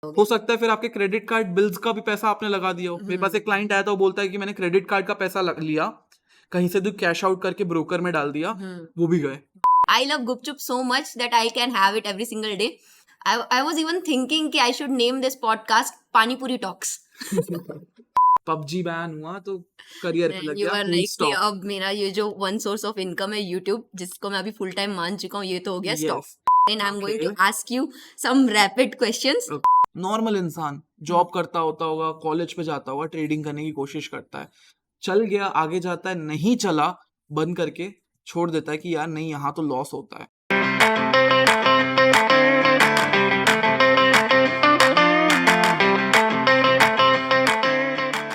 हो सकता है फिर आपके क्रेडिट कार्ड बिल्स का भी पैसा आपने लगा दिया हो। मेरे पास एक क्लाइंट आया था, वो बोलता है कि मैंने क्रेडिट कार्ड का पैसा लिया, कहीं से भी कैश आउट करके ब्रोकर में डाल दिया, वो भी गए। I love Gupchup so much that I can have it every single day. I was even thinking कि I should name this podcast Pani Puri Talks. PUBG ban हुआ तो करियर पे लग You गया are फुल right कि stop. अब मेरा ये जो one source of income है YouTube, जिसको मैं अभी full time मान चुका हूँ, ये तो हो गया stop. And I'm going to ask you some rapid questions. Normal इंसान जॉब करता होगा, कॉलेज पे जाता होगा, ट्रेडिंग करने की कोशिश करता है, चल गया आगे जाता है, नहीं चला बंद करके छोड़ देता है कि यार नहीं, यहाँ तो लॉस होता है।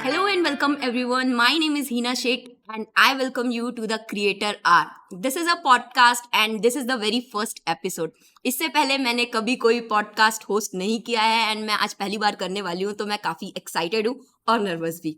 Hello and welcome everyone. My name is Hina Sheikh and I welcome you to the Creator R. This is a podcast and this is the very first episode. इससे पहले मैंने कभी कोई पॉडकास्ट होस्ट नहीं किया है एंड मैं आज पहली बार करने वाली हूँ, तो मैं काफ़ी एक्साइटेड हूँ और नर्वस भी।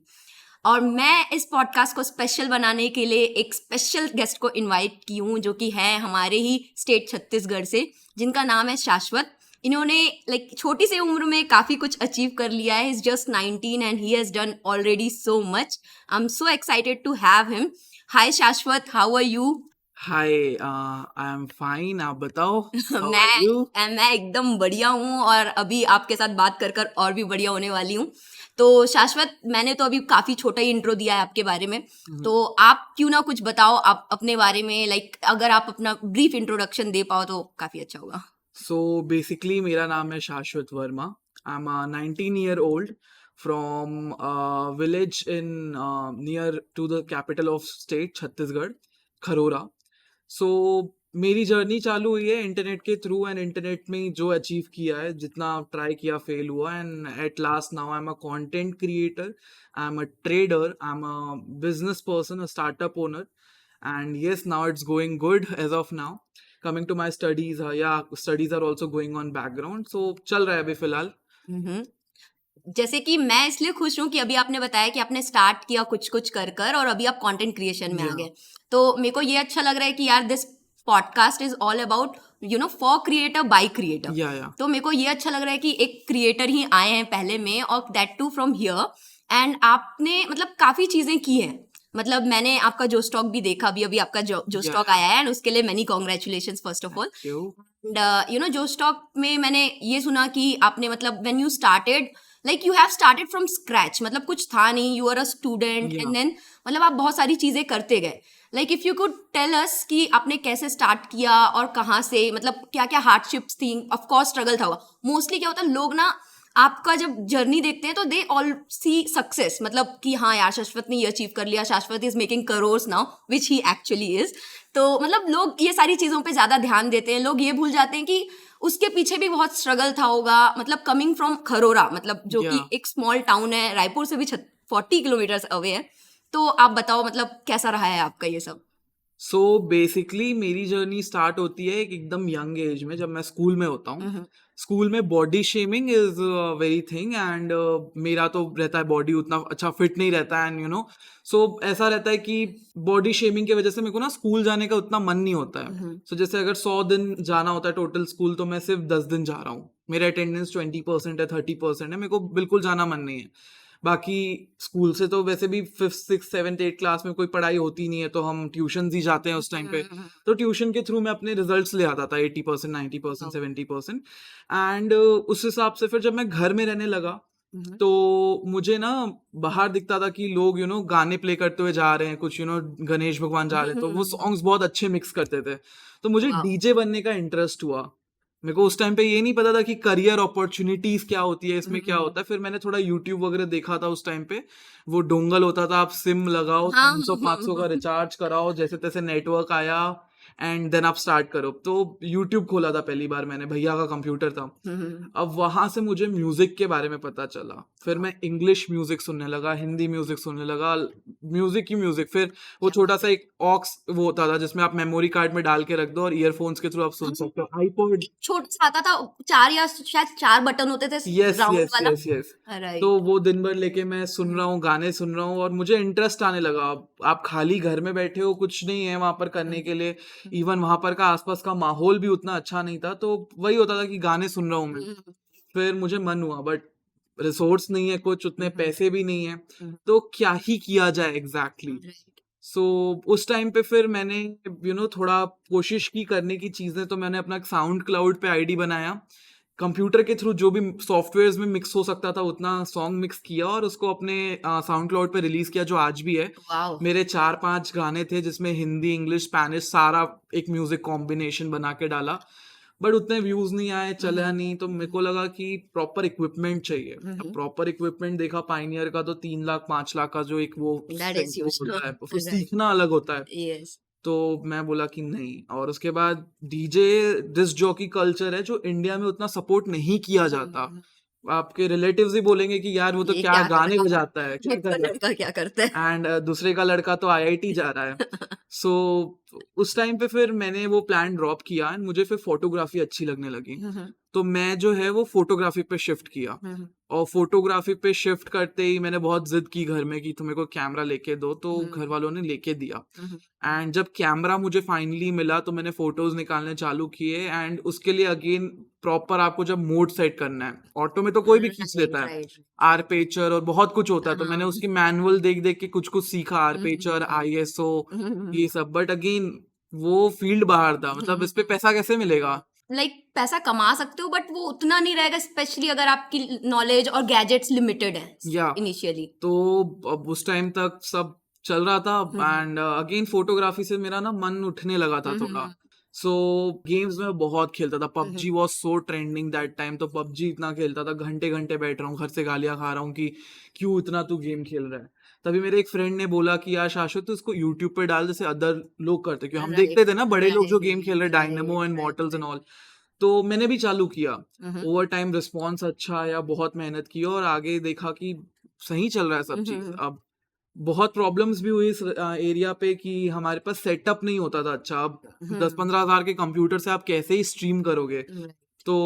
और मैं इस पॉडकास्ट को स्पेशल बनाने के लिए एक स्पेशल गेस्ट को इनवाइट की हूँ, जो कि है हमारे ही स्टेट छत्तीसगढ़ से, जिनका नाम है शाश्वत। इन्होंने छोटी सी उम्र में काफ़ी कुछ अचीव कर लिया है। Is just 19 and he has done already so much. I am so excited to have him. Hi Shashwat, how are you? Hi, I am fine, आप बताओ। मैं एकदम बढ़िया हूँ और अभी आपके साथ बात कर और भी बढ़िया होने वाली हूँ। तो शाश्वत, मैंने तो अभी काफ़ी छोटा ही इंट्रो दिया है आपके बारे में, तो आप क्यों ना कुछ बताओ आप अपने बारे में। अगर आप अपना ब्रीफ इंट्रोडक्शन दे पाओ तो काफ़ी अच्छा होगा। सो बेसिकली मेरा नाम है Shashwat Verma. I am 19-year-old from village in near to the capital of state Chhattisgarh, Kharora. So मेरी जर्नी चालू हुई है इंटरनेट के थ्रू, एंड इंटरनेट में जो अचीव किया है, जितना ट्राई किया फेल हुआ, and at last now I am a content creator, I am a trader, I am a business person, a startup owner, and yes, now it's going good as of now. Coming to my studies, studies are also going on background, so चल रहा है अभी फिलहाल। जैसे कि मैं इसलिए खुश हूँ कि अभी आपने बताया कि आपने स्टार्ट किया कुछ कुछ कर और अभी आप कंटेंट क्रिएशन में आ गए, तो मेरे को ये अच्छा लग रहा है कि यार this podcast is all about for creator by creator. तो मेरे को ये अच्छा लग रहा है कि एक क्रिएटर ही आए हैं पहले में, और that too from here, and आपने काफी चीजें की हैं। मैंने आपका जो स्टॉक भी देखा, अभी आपका जो स्टॉक आया है, एंड उसके लिए many congratulations first of all. And जो स्टॉक में मैंने ये सुना कि आपने when you started, you have started from scratch, कुछ था नहीं, you are a student and then आप बहुत सारी चीजें करते गए। if you could tell us कि आपने कैसे स्टार्ट किया और कहाँ से, क्या क्या हार्डशिप्स थी। ऑफ कोर्स स्ट्रगल था। मोस्टली क्या होता है, लोग ना आपका जब जर्नी देखते हैं तो दे ऑल सी सक्सेस, कि हाँ यार शाश्वत ने ये अचीव कर लिया, शाश्वत is making crores now, which he actually is. तो लोग ये सारी चीज़ों पे ज़्यादा ध्यान देते हैं। लोग ये भूल जाते हैं कि उसके पीछे भी बहुत स्ट्रगल था होगा। कमिंग फ्रॉम खरोरा, जो कि एक स्मॉल टाउन है, रायपुर से भी 40 किलोमीटर्स अवे है। तो आप बताओ कैसा रहा है आपका ये सब। सो बेसिकली मेरी जर्नी स्टार्ट होती है एक एकदम यंग एज में, जब मैं स्कूल में होता हूँ। स्कूल में body shaming is very thing, and मेरा तो रहता है बॉडी उतना अच्छा फिट नहीं रहता, एंड सो ऐसा रहता है कि बॉडी शेमिंग की वजह से मेरे को ना स्कूल जाने का उतना मन नहीं होता है। सो जैसे अगर 100 दिन जाना होता है टोटल स्कूल, तो मैं सिर्फ 10 दिन जा रहा हूँ। मेरा अटेंडेंस 20% है, 30% है, मेरे को बिल्कुल जाना मन नहीं है। बाकी स्कूल से तो वैसे भी 5th 6th 7th 8th class में कोई पढ़ाई होती नहीं है, तो हम ट्यूशन ही जाते हैं उस टाइम पे। तो ट्यूशन के थ्रू मैं अपने रिजल्ट्स ले आता था 80%, 90%, 70%। एंड उस हिसाब से फिर जब मैं घर में रहने लगा, तो मुझे ना बाहर दिखता था कि लोग गाने प्ले करते हुए जा रहे हैं, कुछ गणेश भगवान जा रहे हैं, तो वो सॉन्ग्स बहुत अच्छे मिक्स करते थे। तो मुझे डीजे बनने का इंटरेस्ट हुआ। मेरे को उस टाइम पे ये नहीं पता था कि करियर अपॉर्चुनिटीज क्या होती है, इसमें क्या होता है। फिर मैंने थोड़ा यूट्यूब वगैरह देखा था उस टाइम पे। वो डोंगल होता था, आप सिम लगाओ, 300-500 का रिचार्ज कराओ, जैसे तैसे नेटवर्क आया, एंड देन आप स्टार्ट करो। तो यूट्यूब खोला था पहली बार मैंने, भैया का कंप्यूटर था। अब वहां से मुझे म्यूजिक के बारे में पता चला। फिर मैं इंग्लिश म्यूजिक सुनने लगा, हिंदी म्यूजिक सुनने लगा, म्यूजिक की म्यूजिक। फिर वो छोटा सा एक ऑक्स वो होता था जिसमें आप मेमोरी कार्ड में डाल के रख दो और ईयरफोन्स के थ्रू आप सुन सकते हो। आईपॉड छोटा सा आता था, 4 या शायद 4 बटन होते थे, राउंड वाला। यस। तो वो दिन भर लेके मैं सुन रहा हूँ, गाने सुन रहा हूँ, और मुझे इंटरेस्ट आने लगा। आप खाली घर में बैठे हो, कुछ नहीं है वहां पर करने के लिए। इवन वहां पर का आसपास का माहौल भी उतना अच्छा नहीं था, तो वही होता था कि गाने सुन रहा हूँ मैं। फिर मुझे मन हुआ, बट रिसोर्स नहीं है कुछ, उतने हम्म, पैसे भी नहीं है, हम्म, तो क्या ही किया जाए एग्जैक्टली। right, सो उस टाइम पे फिर मैंने थोड़ा कोशिश की करने की चीज़ें, तो मैंने अपना साउंड क्लाउड पे आईडी बनाया, कंप्यूटर के थ्रू जो भी सॉफ्टवेयर्स में मिक्स हो सकता था उतना सॉन्ग मिक्स किया और उसको अपने साउंड क्लाउड पे रिलीज किया, जो आज भी है। wow, मेरे 4-5 गाने थे जिसमें हिंदी, इंग्लिश, स्पैनिश सारा एक म्यूजिक कॉम्बिनेशन बना के डाला, बट उतने व्यूज नहीं आए, चला हम्म, नहीं, तो मेरे को लगा कि प्रॉपर इक्विपमेंट चाहिए। अब हम्म, प्रॉपर इक्विपमेंट देखा पाइनियर का, तो 3 लाख 5 लाख का जो एक वो that is वो huge, होता है, फिर right, सीखना अलग होता है। yes, तो मैं बोला कि नहीं, और उसके बाद डीजे डिस्क जॉकी कल्चर है जो इंडिया में उतना सपोर्ट नहीं किया जाता। हम्म, आपके रिलेटिव्स ही बोलेंगे कि यार वो तो ये क्या क्या कर गाने रहा बजाता है, क्या है, कर इसका रहा लड़का क्या करता है। है, एंड दूसरे का लड़का तो आईआईटी जा रहा है। सो उस टाइम पे फिर मैंने वो प्लान ड्रॉप किया एंड मुझे फिर फोटोग्राफी अच्छी लगने लगी, हम्म, तो मैं जो है वो फोटोग्राफी पे शिफ्ट किया। हम्म, और फोटोग्राफी पे शिफ्ट करते ही मैंने बहुत जिद की घर में कि तुम मेरे को कैमरा लेके दो, तो घर हम्म, वालों ने लेके दिया। हम्म, एंड जब कैमरा मुझे फाइनली मिला तो मैंने फोटोज निकालने चालू किए, एंड उसके लिए अगेन प्रॉपर आपको जब मोड सेट करना है, ऑटो में तो कोई भी खींच right, लेता है, right, आरपेचर और बहुत कुछ होता है, तो मैंने हाँ, उसकी मैनुअल देख देख के कुछ कुछ सीखा, आरपेचर, हम्म, आईएसओ, हम्म, ये सब। बट अगेन वो फील्ड बाहर था, मतलब इस पे पैसा कैसे मिलेगा। लाइक पैसा कमा सकते हो बट वो उतना नहीं रहेगा, स्पेशली अगर आपकी नॉलेज और गैजेट्स लिमिटेड है या इनिशियली। तो अब उस टाइम तक सब चल रहा था, एंड अगेन फोटोग्राफी से मेरा ना मन उठने लगा था थोड़ा। सो गेम्स में बहुत खेलता था, PUBG was so trending that time, तो पबजी इतना खेलता था, घंटे घंटे बैठ रहा हूँ, घर से गालियां खा रहा हूँ कि क्यों इतना तू गेम खेल रहा है। तभी मेरे एक फ्रेंड ने बोला कि यार शाश्वत, तू इसको यूट्यूब पे डाल जैसे अदर लोग करते, क्योंकि हम राइट, देखते थे ना बड़े लोग जो गेम खेल राइट, रहे, dynamo right, and right, mortals and right, all. तो मैंने भी चालू किया, हम्म, ओवर टाइम रिस्पॉन्स अच्छा आया, बहुत मेहनत की और आगे देखा कि सही चल रहा है सब चीज। हम्म, अब बहुत प्रॉब्लम्स भी हुई इस एरिया पे कि हमारे पास सेटअप नहीं होता था अच्छा। अब 10-15 हज़ार के कंप्यूटर से आप कैसे ही स्ट्रीम करोगे। तो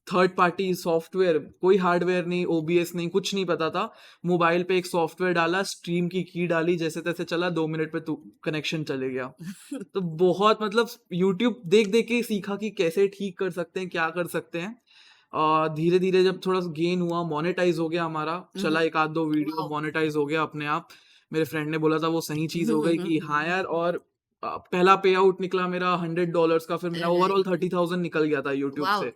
थर्ड पार्टी सॉफ्टवेयर, कोई हार्डवेयर नहीं, ओबीएस नहीं, कुछ नहीं पता था। मोबाइल पे एक सॉफ्टवेयर डाला, स्ट्रीम की डाली, जैसे तैसे चला, 2 मिनट पे तो कनेक्शन चले गया। तो बहुत मतलब यूट्यूब देख देख के ही सीखा कि कैसे ठीक कर सकते हैं, क्या कर सकते हैं। और धीरे धीरे जब थोड़ा गेन हुआ, मोनेटाइज हो गया हमारा, चला एक आध दो वीडियो, वाओ, मोनेटाइज हो गया अपने आप। मेरे फ्रेंड ने बोला था वो सही चीज हो गई कि हाँ यार। और पहला पे आउट निकला मेरा $100 का, फिर मेरा ओवरऑल राइट, 30,000 निकल गया था यूट्यूब वाओ, से,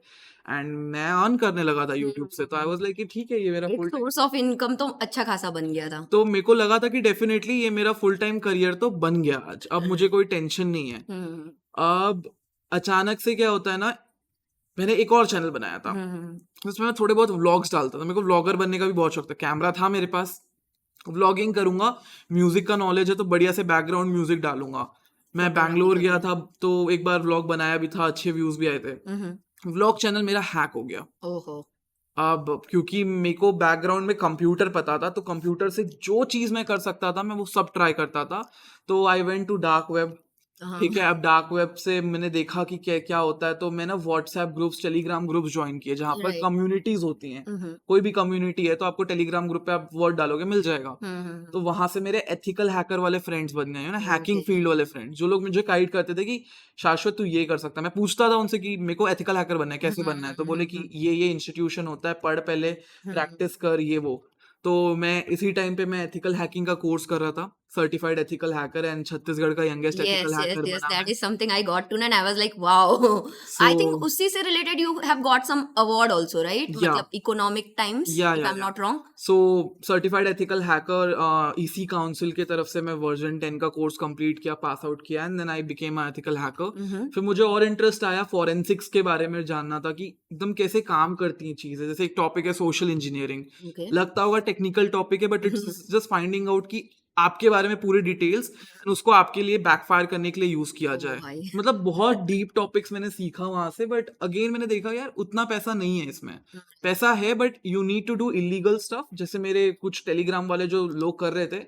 एंड मैं अर्न करने लगा था यूट्यूब से। तो आई वाज लाइक कि ठीक है, ये मेरा एक full time. Source of income तो अच्छा खासा बन गया था। तो मेरे को लगा था कि डेफिनेटली ये मेरा फुल टाइम करियर तो बन गया आज, अब मुझे कोई टेंशन नहीं है। हम्म, अब अचानक से क्या होता है ना, मैंने एक और चैनल बनाया था, हम्म, उसमें मैं थोड़े बहुत व्लॉग्स डालता था। मेरे को व्लॉगर बनने का भी बहुत शौक था, कैमरा था मेरे पास, व्लॉगिंग करूंगा, म्यूजिक का नॉलेज है तो बढ़िया से बैकग्राउंड म्यूजिक डालूंगा। मैं फोटोग्राफी बैंगलोर गया करना, था, तो एक बार व्लॉग बनाया भी था, अच्छे व्यूज भी आए थे। व्लॉग चैनल मेरा हैक हो गया। ओहो, अब क्योंकि मेरे को बैकग्राउंड में कंप्यूटर पता था, तो कंप्यूटर से जो चीज मैं कर सकता था मैं वो सब ट्राई करता था। तो I went to dark web. हाँ, ठीक है, अब डार्क वेब से मैंने देखा कि क्या क्या होता है, तो मैं ना WhatsApp groups, Telegram groups join किए, जहाँ पर राइट, कम्युनिटीज होती हैं। हम्म, कोई भी कम्युनिटी है तो आपको टेलीग्राम ग्रुप पे आप वर्ड डालोगे मिल जाएगा। हम्म, तो वहां से मेरे एथिकल हैकर वाले फ्रेंड्स बन गए ना, हैकिंग ओके, फील्ड वाले फ्रेंड्स, जो लोग मुझे गाइड करते थे कि शाश्वत तू ये कर सकता है। मैं पूछता था उनसे कि मेरे को एथिकल हैकर बनना है, कैसे बनना है, तो बोले कि ये इंस्टीट्यूशन होता है, पढ़ पहले, प्रैक्टिस कर, ये वो। तो मैं इसी टाइम पे मैं एथिकल हैकिंग का कोर्स कर रहा था, certified ethical hacker, and Chhattisgarh का youngest ethical yes, yes, hacker yes, बना that मैं। is something I got to know and I was like wow. So I think उसी से related you have got some award also, right? या मतलब economic times if I'm या not wrong. So certified ethical hacker, EC council की तरफ से मैं version 10 का कोर्स कंप्लीट किया, पास आउट किया, and then I became ethical hacker. फिर मुझे और इंटरेस्ट आया फॉरेंसिक्स के बारे में जानना था कि एकदम कैसे काम करती हैं चीजें। जैसे एक टॉपिक है सोशल इंजीनियरिंग, Okay. लगता होगा टेक्निकल टॉपिक है, but it's just finding out कि आपके बारे में पूरी डिटेल्स, उसको आपके लिए बैकफायर करने के लिए यूज किया ओ जाए। भाई, मतलब बहुत डीप टॉपिक्स मैंने सीखा वहां से, बट अगेन मैंने देखा यार उतना पैसा नहीं है इसमें। पैसा है but you need to do illegal stuff, जैसे मेरे कुछ टेलीग्राम वाले जो लोग कर रहे थे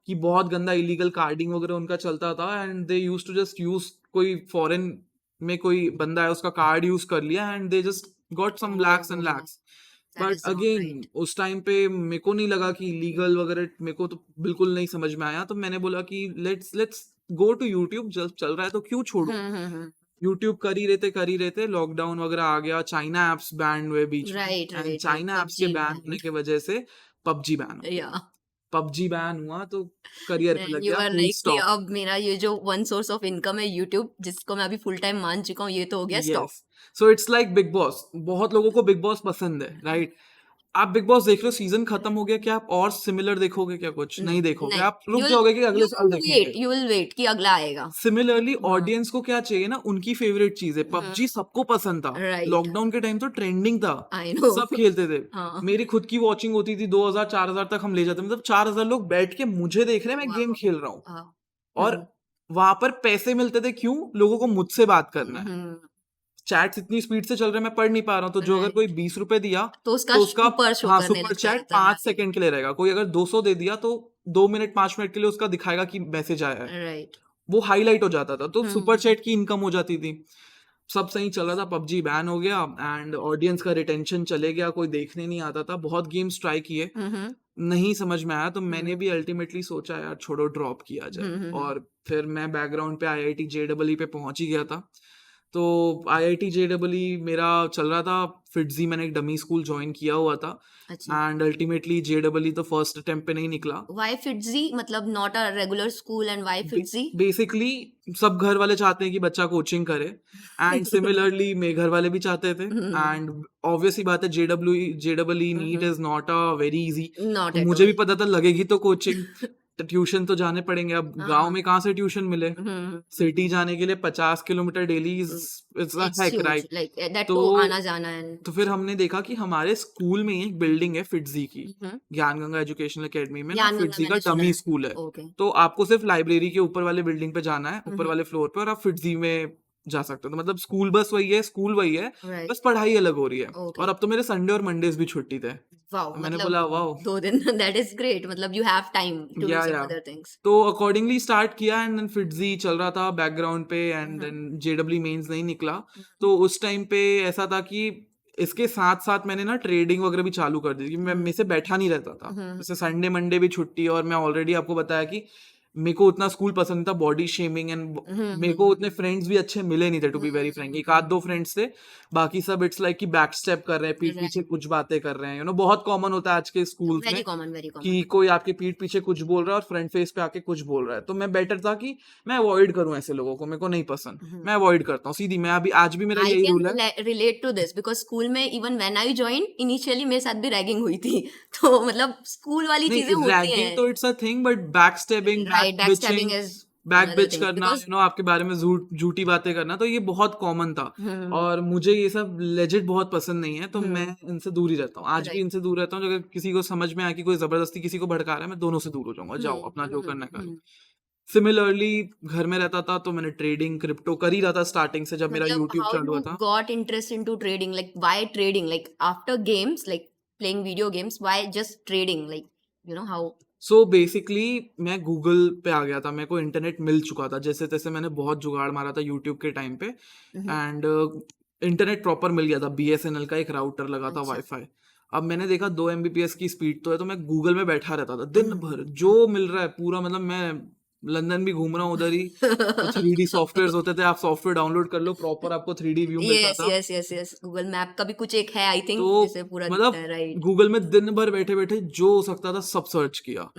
कि बहुत गंदा इलीगल कार्डिंग वगैरह उनका चलता था, and they use to just use, कोई फॉरेन में कोई बंदा है उसका कार्ड यूज कर लिया, and they just got some lakhs and oh, lakhs. that but is not again right. उस टाइम पे मेरे को नहीं लगा कि लीगल वगैरह, मेरे को तो बिल्कुल नहीं समझ में आया। तो मैंने बोला कि let's let's go to YouTube, जब चल रहा है तो क्यों छोड़ू। यूट्यूब कर ही रहे थे, लॉकडाउन वगैरह आ गया, चाइना एप्स बैन हुए बीच में, right and right right, China apps के पबजी बैन होने बैंड, की वजह से पबजी बैन हो गया। या पबजी बैन हुआ तो करियर पे देन लग यू गया आर फुल लाइक कि स्टॉप। अब मेरा ये जो वन सोर्स ऑफ इनकम है यूट्यूब, जिसको मैं अभी फुल टाइम मान चुका हूँ, ये तो हो गया stop. Yes, so it's like big boss, बहुत लोगों को बिग बॉस पसंद है, राइट? आप बिग बॉस देख रहे हो, सीजन खत्म हो गया, क्या आप और सिमिलर देखोगे क्या? कुछ नहीं देखोगे, नहीं, आप रुक जाओगे कि अगले साल देखेंगे। यू विल वेट कि अगला आएगा। सिमिलरली हाँ, ऑडियंस को क्या चाहिए ना, उनकी फेवरेट चीज है। पबजी सबको पसंद था, राइट, लॉकडाउन के टाइम तो ट्रेंडिंग था, आई नो। सब खेलते थे। हाँ, मेरी खुद की वॉचिंग होती थी, 2000 4000 तक हम ले जाते, मतलब 4000 लोग बैठ के मुझे देख रहे हैं, मैं गेम वाह, खेल रहा हूँ। हाँ, और वहां पर पैसे मिलते थे, क्यों? लोगों को मुझसे बात करना है, चैट्स इतनी स्पीड से चल रहे हैं, मैं पढ़ नहीं पा रहा हूँ, तो जो अगर कोई राइट, 20 रुपए दिया तो उसका तो उसका, ऊपर शो हाँ, करने सुपर लग चैट जाता है, 5 सेकंड के लिए रहेगा। कोई अगर 200 दे दिया तो 2 मिनट 5 मिनट के लिए उसका दिखाएगा कि मैसेज आया है, राइट, वो हाईलाइट हो जाता था, तो सुपर हम्म, चैट की इनकम हो जाती थी। सब सही चल रहा था, पबजी बैन हो गया एंड ऑडियंस का रिटेंशन चले गया, कोई देखने नहीं आता था। बहुत गेम्स ट्राई किए, हम्म, नहीं समझ में आया, तो मैंने हम्म, भी अल्टीमेटली सोचा यार छोड़ो, ड्रॉप किया जाए। और फिर मैं बैकग्राउंड पे आईआईटी जेईई पे पहुंच ही गया था। तो आईआईटी जेईई मेरा चल रहा था, फिटजी मैंने एक डमी स्कूल ज्वाइन किया हुआ था, अच्छा, एंड अल्टीमेटली जेईई तो फर्स्ट अटेम्प्ट पे नहीं निकला। वाई फिटजी, मतलब not a regular school, and why FIITJEE? Basically सब घर वाले चाहते हैं कि बच्चा कोचिंग करे, एंड सिमिलरली मेरे घर वाले भी चाहते थे, एंड ऑब्वियस ही बात है, JW NEET is not a very easy. Not तो एट मुझे भी ऑल। पता था लगेगी तो कोचिंग, तो ट्यूशन तो जाने पड़ेंगे। अब गांव हाँ, में कहाँ से ट्यूशन मिले? सिटी जाने के लिए 50 kilometre daily is a it's hack, huge, right? Like that तो टू आना जाना एंड तो फिर हमने देखा कि हमारे स्कूल में ही एक बिल्डिंग है फिटजी की, ज्ञान गंगा एजुकेशनल एकेडमी में ना, ज्ञान गंगा फिटजी का मैंने सुना डमी है। स्कूल है। ओके। तो आपको सिर्फ लाइब्रेरी के ऊपर वाले बिल्डिंग पे जाना है, ऊपर वाले फ्लोर पे, और आप फिटजी में जा सकते हो। तो मतलब स्कूल बस वही है, स्कूल वही है, राइट, बस पढ़ाई अलग हो रही है। ओके, और अब तो मेरे संडे और मंडेज भी छुट्टी थे, वाओ, तो मैंने मतलब बोला वाह, 2 दिन दैट इज ग्रेट, मतलब you have time to do या सम अदर थिंग्स। तो अकॉर्डिंगली स्टार्ट किया, एंड देन फिटजी चल रहा था बैकग्राउंड पे, एंड देन जेडब्ल्यू मेंस नहीं निकला। तो उस टाइम पे ऐसा था कि इसके साथ साथ मैंने ना ट्रेडिंग वगैरह भी चालू कर दी, क्योंकि मैं मेरे से बैठा नहीं रहता था। जैसे संडे मंडे भी छुट्टी, और मैं ऑलरेडी आपको बताया कि मेरे को उतना स्कूल पसंद था, बॉडी शेमिंग, एंड मेरे को उतने फ्रेंड्स भी अच्छे मिले नहीं थे, टू बी वेरी फ्रैंक। एक आध दो फ्रेंड्स थे, बाकी सब इट्स लाइक कि बैक स्टेप कर रहे हैं, पीठ पीछे कुछ बातें कर रहे हैं, बहुत कॉमन होता है आज के स्कूल्स में वेरी कॉमन, वेरी कि कॉमन। कोई आपके पीठ पीछे कुछ बोल रहा है और फ्रंट फेस पे आके कुछ बोल रहा है। तो मैं बेटर था कि मैं अवॉइड करूं ऐसे लोगों को, मेरे को नहीं पसंद, मैं अवॉइड करता हूँ सीधी। मैं अभी आज भी मेरा आई यही कैन रूल है। Relate to this because school में even when I join initially मेरे साथ भी रैगिंग हुई थी। तो मतलब स्कूल वाली चीजें नहीं, होती रैगिंग हैं। तो it's a thing, but back stabbing, back right, back bitching, stabbing is back another bitch thing करना, बिकॉज आपके बारे में झूठी बातें करना, तो ये बहुत कॉमन था। और मुझे ये सब लेजिट बहुत पसंद नहीं है, तो मैं इनसे दूर ही रहता हूँ, आज भी राइट। इनसे दूर रहता हूँ। अगर किसी को समझ में आया कि कोई जबरदस्ती किसी को भड़का रहा है, मैं दोनों से दूर हो जाऊंगा, जाओ अपना जो करना है करो। सिमिलरली घर में रहता था, तो मैंने ट्रेडिंग क्रिप्टो कर ही रहा था स्टार्टिंग से, जब मेरा मतलब यूट्यूब हाउ चालू हुआ यू था। Got interest into trading, like why trading, like after games, like playing video games, why just trading, like you know how? So basically मैं गूगल पे आ गया था, मेरे को इंटरनेट मिल चुका था जैसे तैसे, मैंने बहुत जुगाड़ मारा था यूट्यूब के टाइम पे, एंड इंटरनेट प्रॉपर मिल गया था, बीएसएनएल का एक राउटर लगा था, अच्छा। वाईफाई। अब मैंने देखा 2 MBPS की स्पीड तो है, तो मैं गूगल में बैठा रहता था दिन भर, जो मिल रहा है पूरा, मतलब मैं लंदन भी घूम रहा हूँ उधर ही। तो 3D सॉफ्टवेयर होते थे, आप सॉफ्टवेयर डाउनलोड कर लो, प्रॉपर आपको 3D व्यू मिलता यस था। Yes yes yes, Google map का भी कुछ एक है आई थिंक, तो जिसे पूरा दिखता मतलब है, राइट। गूगल में दिन भर बैठे बैठे जो हो सकता था सब सर्च किया।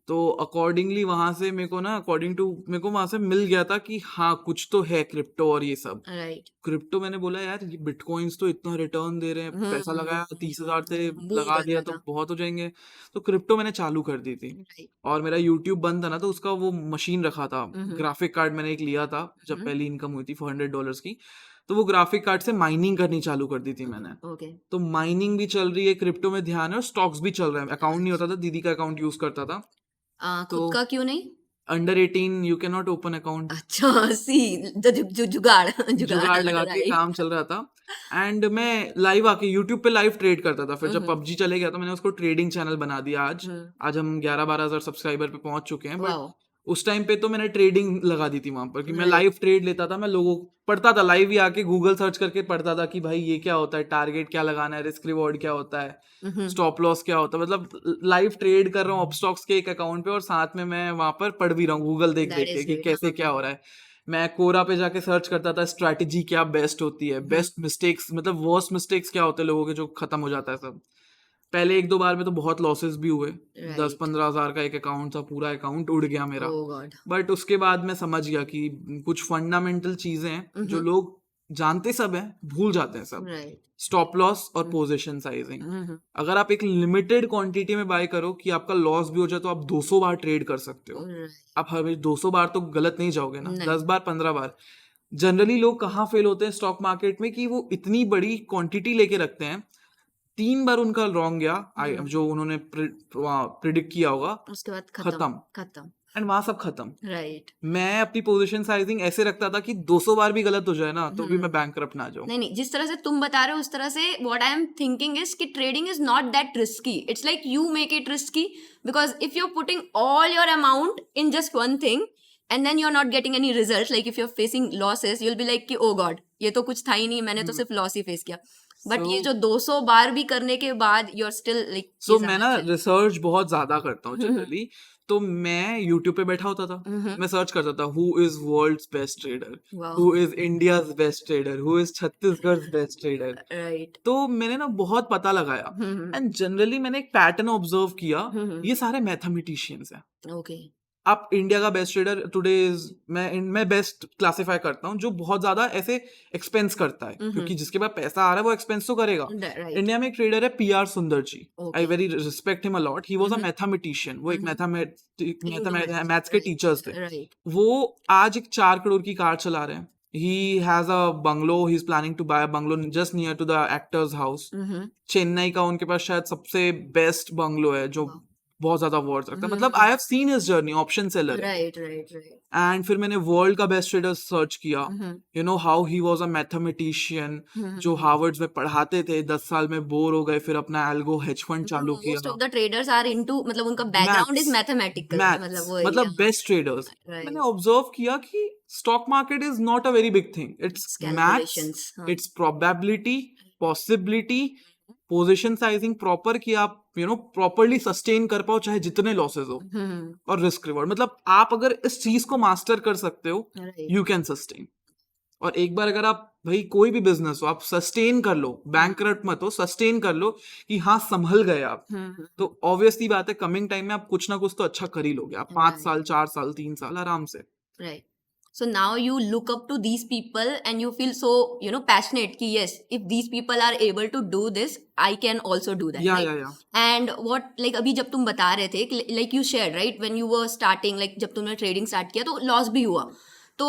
तो अकॉर्डिंगली वहां से मेरे को ना, अकॉर्डिंग टू मेरे को वहां से मिल गया था कि हाँ कुछ तो है क्रिप्टो और ये सब। राइट। क्रिप्टो मैंने बोला यार, ये बिटकॉइंस तो इतना रिटर्न दे रहे हैं, पैसा लगाया 30,000 से बूम लगा कर दिया रहा तो था। बहुत हो जाएंगे। तो क्रिप्टो मैंने चालू कर दी थी। राइट। और मेरा यूट्यूब बंद था ना, तो उसका वो मशीन रखा था, ग्राफिक कार्ड मैंने एक लिया था जब पहली इनकम हुई थी $400 की। तो वो ग्राफिक कार्ड से माइनिंग करनी चालू कर दी थी मैंने। ओके। तो माइनिंग भी चल रही है, क्रिप्टो में ध्यान है, और स्टॉक्स भी चल रहे हैं। अकाउंट नहीं होता था, दीदी का अकाउंट यूज करता था। तो खुद का क्यों नहीं? Under 18 you can not open account. अच्छा, सी, जुगाड़ जुगाड़, जुगाड़ लगा के राइट। काम चल रहा था, एंड मैं लाइव आके यूट्यूब पे लाइव ट्रेड करता था। फिर जब पबजी चले गया तो मैंने उसको ट्रेडिंग चैनल बना दिया। आज हम 11-12 हजार सब्सक्राइबर पे पहुंच चुके हैं, बट वाओ। उस टाइम पे तो मैंने ट्रेडिंग लगा दी थी वहां पर, कि मैं राइट। लाइव ट्रेड लेता था। मैं लोगों पढ़ता था, लाइव ही आके गूगल सर्च करके पढ़ता था कि भाई ये क्या होता है, टारगेट क्या लगाना है, रिस्क रिवॉर्ड क्या होता है, स्टॉप लॉस क्या होता है। मतलब लाइव ट्रेड कर रहा हूँ अपस्टॉक्स के एक अकाउंट पे, और साथ में मैं वहां पर पढ़ भी रहा हूँ गूगल देख दैट देख के इज कि ग्रेट। कैसे क्या हो रहा है। मैं कोरा पे जाके सर्च करता था स्ट्रैटेजी क्या बेस्ट होती है, बेस्ट मिस्टेक्स, मतलब वर्स्ट मिस्टेक्स क्या होते हैं लोगों के जो खत्म हो जाता है सब। पहले 1-2 बार में तो बहुत लॉसेस भी हुए, राइट 10-15 हज़ार का एक अकाउंट था, पूरा अकाउंट उड़ गया मेरा। ओ गॉड बट उसके बाद मैं समझ गया कि कुछ फंडामेंटल चीजें हैं जो लोग जानते सब हैं, भूल जाते हैं सब। राइट स्टॉप लॉस और पोजीशन साइजिंग। अगर आप एक लिमिटेड क्वांटिटी में बाय करो कि आपका लॉस भी हो जाए तो आप 200 बार ट्रेड कर सकते हो। आप हर 200 बार तो गलत नहीं जाओगे ना, नहीं 10 बार 15 बार। जनरली लोग कहाँ फेल होते हैं स्टॉक मार्केट में कि वो इतनी बड़ी क्वांटिटी लेके रखते हैं, 3 बार उनका रॉन्ग गया, जो उन्होंने प्रिडिक्ट किया होगा, उसके बाद खत्म, खत्म एंड वहां सब खत्म। राइट मैं अपनी पोजीशन साइजिंग ऐसे रखता था कि 200 बार भी गलत हो जाए ना तो भी मैं बैंकरप्ट ना जाऊं। नहीं नहीं जिस तरह से तुम बता रहे हो उस तरह से what I am thinking is कि trading is not that risky it's like you make it risky because if you are putting all your amount in just one thing and then you are not getting any result like if you are facing losses you will be like कि oh God ये तो कुछ था ही नहीं मैंने तो सिर्फ loss ही फेस किया बट ये जो 200 बार भी करने के बाद you are still like so मैं ना रिसर्च बहुत ज्यादा करता हूँ जनरली। तो मैं यूट्यूब पे बैठा होता था, मैं सर्च करता था who is world's best trader, who is India's best trader, who is Chhattisgarh best trader. Right तो मैंने ना बहुत पता लगाया एंड जनरली मैंने एक पैटर्न ऑब्जर्व किया, ये सारे मैथमेटिशियंस हैं। ओके आप इंडिया का बेस्ट ट्रेडर टुडे इज, मैं बेस्ट क्लासिफाई करता हूँ जो बहुत ज्यादा ऐसे एक्सपेंस करता है, क्योंकि जिसके पास पैसा आ रहा है वो एक्सपेंस तो करेगा। राइट इंडिया में एक ट्रेडर है पीआर सुंदर जी, Okay. I very respect him a lot. He was a mathematician, वो एक मैथ्स के टीचर्स थे। राइट वो आज एक 4 करोड़ की कार चला रहे हैं। He has a bungalow, he is planning to buy a bungalow just near to the actor's house. Chennai का उनके पास शायद सबसे बेस्ट बंगलो है जो बहुत ज्यादा वर्थ रखता है। मतलब I have seen his journey, option seller है। राइट राइट राइट एंड फिर मैंने वर्ल्ड का बेस्ट ट्रेडर सर्च किया, you know how he was a mathematician जो हार्वर्ड में पढ़ाते थे, 10 साल में बोर हो गए, फिर अपना एल्गो हेज फंड चालू मोस्ट किया। Of the traders are into मतलब उनका बैकग्राउंड इज मैथमेटिकल मैथ्स वो मतलब बेस्ट ट्रेडर्स। Right. मैंने ऑब्जर्व किया कि stock market is not a very big thing, it's maths, calculations, हाँ. It's probability, possibility, position sizing proper, कि आप प्रॉपरली सस्टेन कर पाओ चाहे जितने लॉसेस हो, और रिस्क रिवॉर्ड। मतलब आप अगर इस चीज को मास्टर कर सकते हो, Right. You can sustain. और एक बार अगर आप भाई कोई भी बिजनेस हो, आप सस्टेन कर लो, बैंकरप्ट मत हो, सस्टेन कर लो कि हाँ संभल गए आप, तो ऑब्वियसली बात है कमिंग टाइम में आप कुछ ना कुछ तो अच्छा कर ही लोगे। आप 5 साल 4 साल 3 साल आराम से। Right. So now you look up to these people and you feel so, passionate ki yes, if these people are able to do this, I can also do that. या And what, like अभी जब तुम बता रहे थे, like you shared, right, when you were starting, like जब तुमने trading start किया तो loss भी हुआ. तो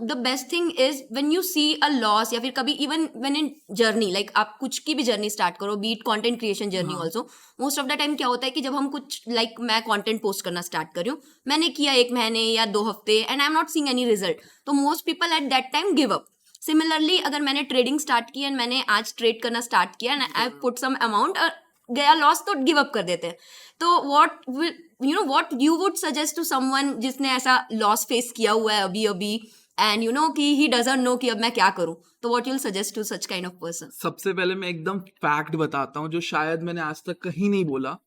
the best thing is when you see a loss या फिर कभी even when in journey, like आप कुछ की भी journey start करो, be it content creation journey also, most of the time क्या होता है कि जब हम कुछ like मैं content post करना start कर रही हूँ, मैंने किया 1 महीने या 2 हफ्ते and I am not seeing any result, तो most people at that time give up. Similarly अगर मैंने trading start की and मैंने आज trade करना start किया and I put some amount और गया लॉस तो गिव अप कर देते हैं. तो what you would suggest to someone जिसने ऐसा लॉस फेस किया हुआ है अभी एंड कि he doesn't know कि अब मैं क्या करूं, तो what you'll suggest to such kind of person? सबसे पहले मैं एकदम फैक्ट बताता हूँ जो शायद मैंने आज तक कहीं नहीं बोला।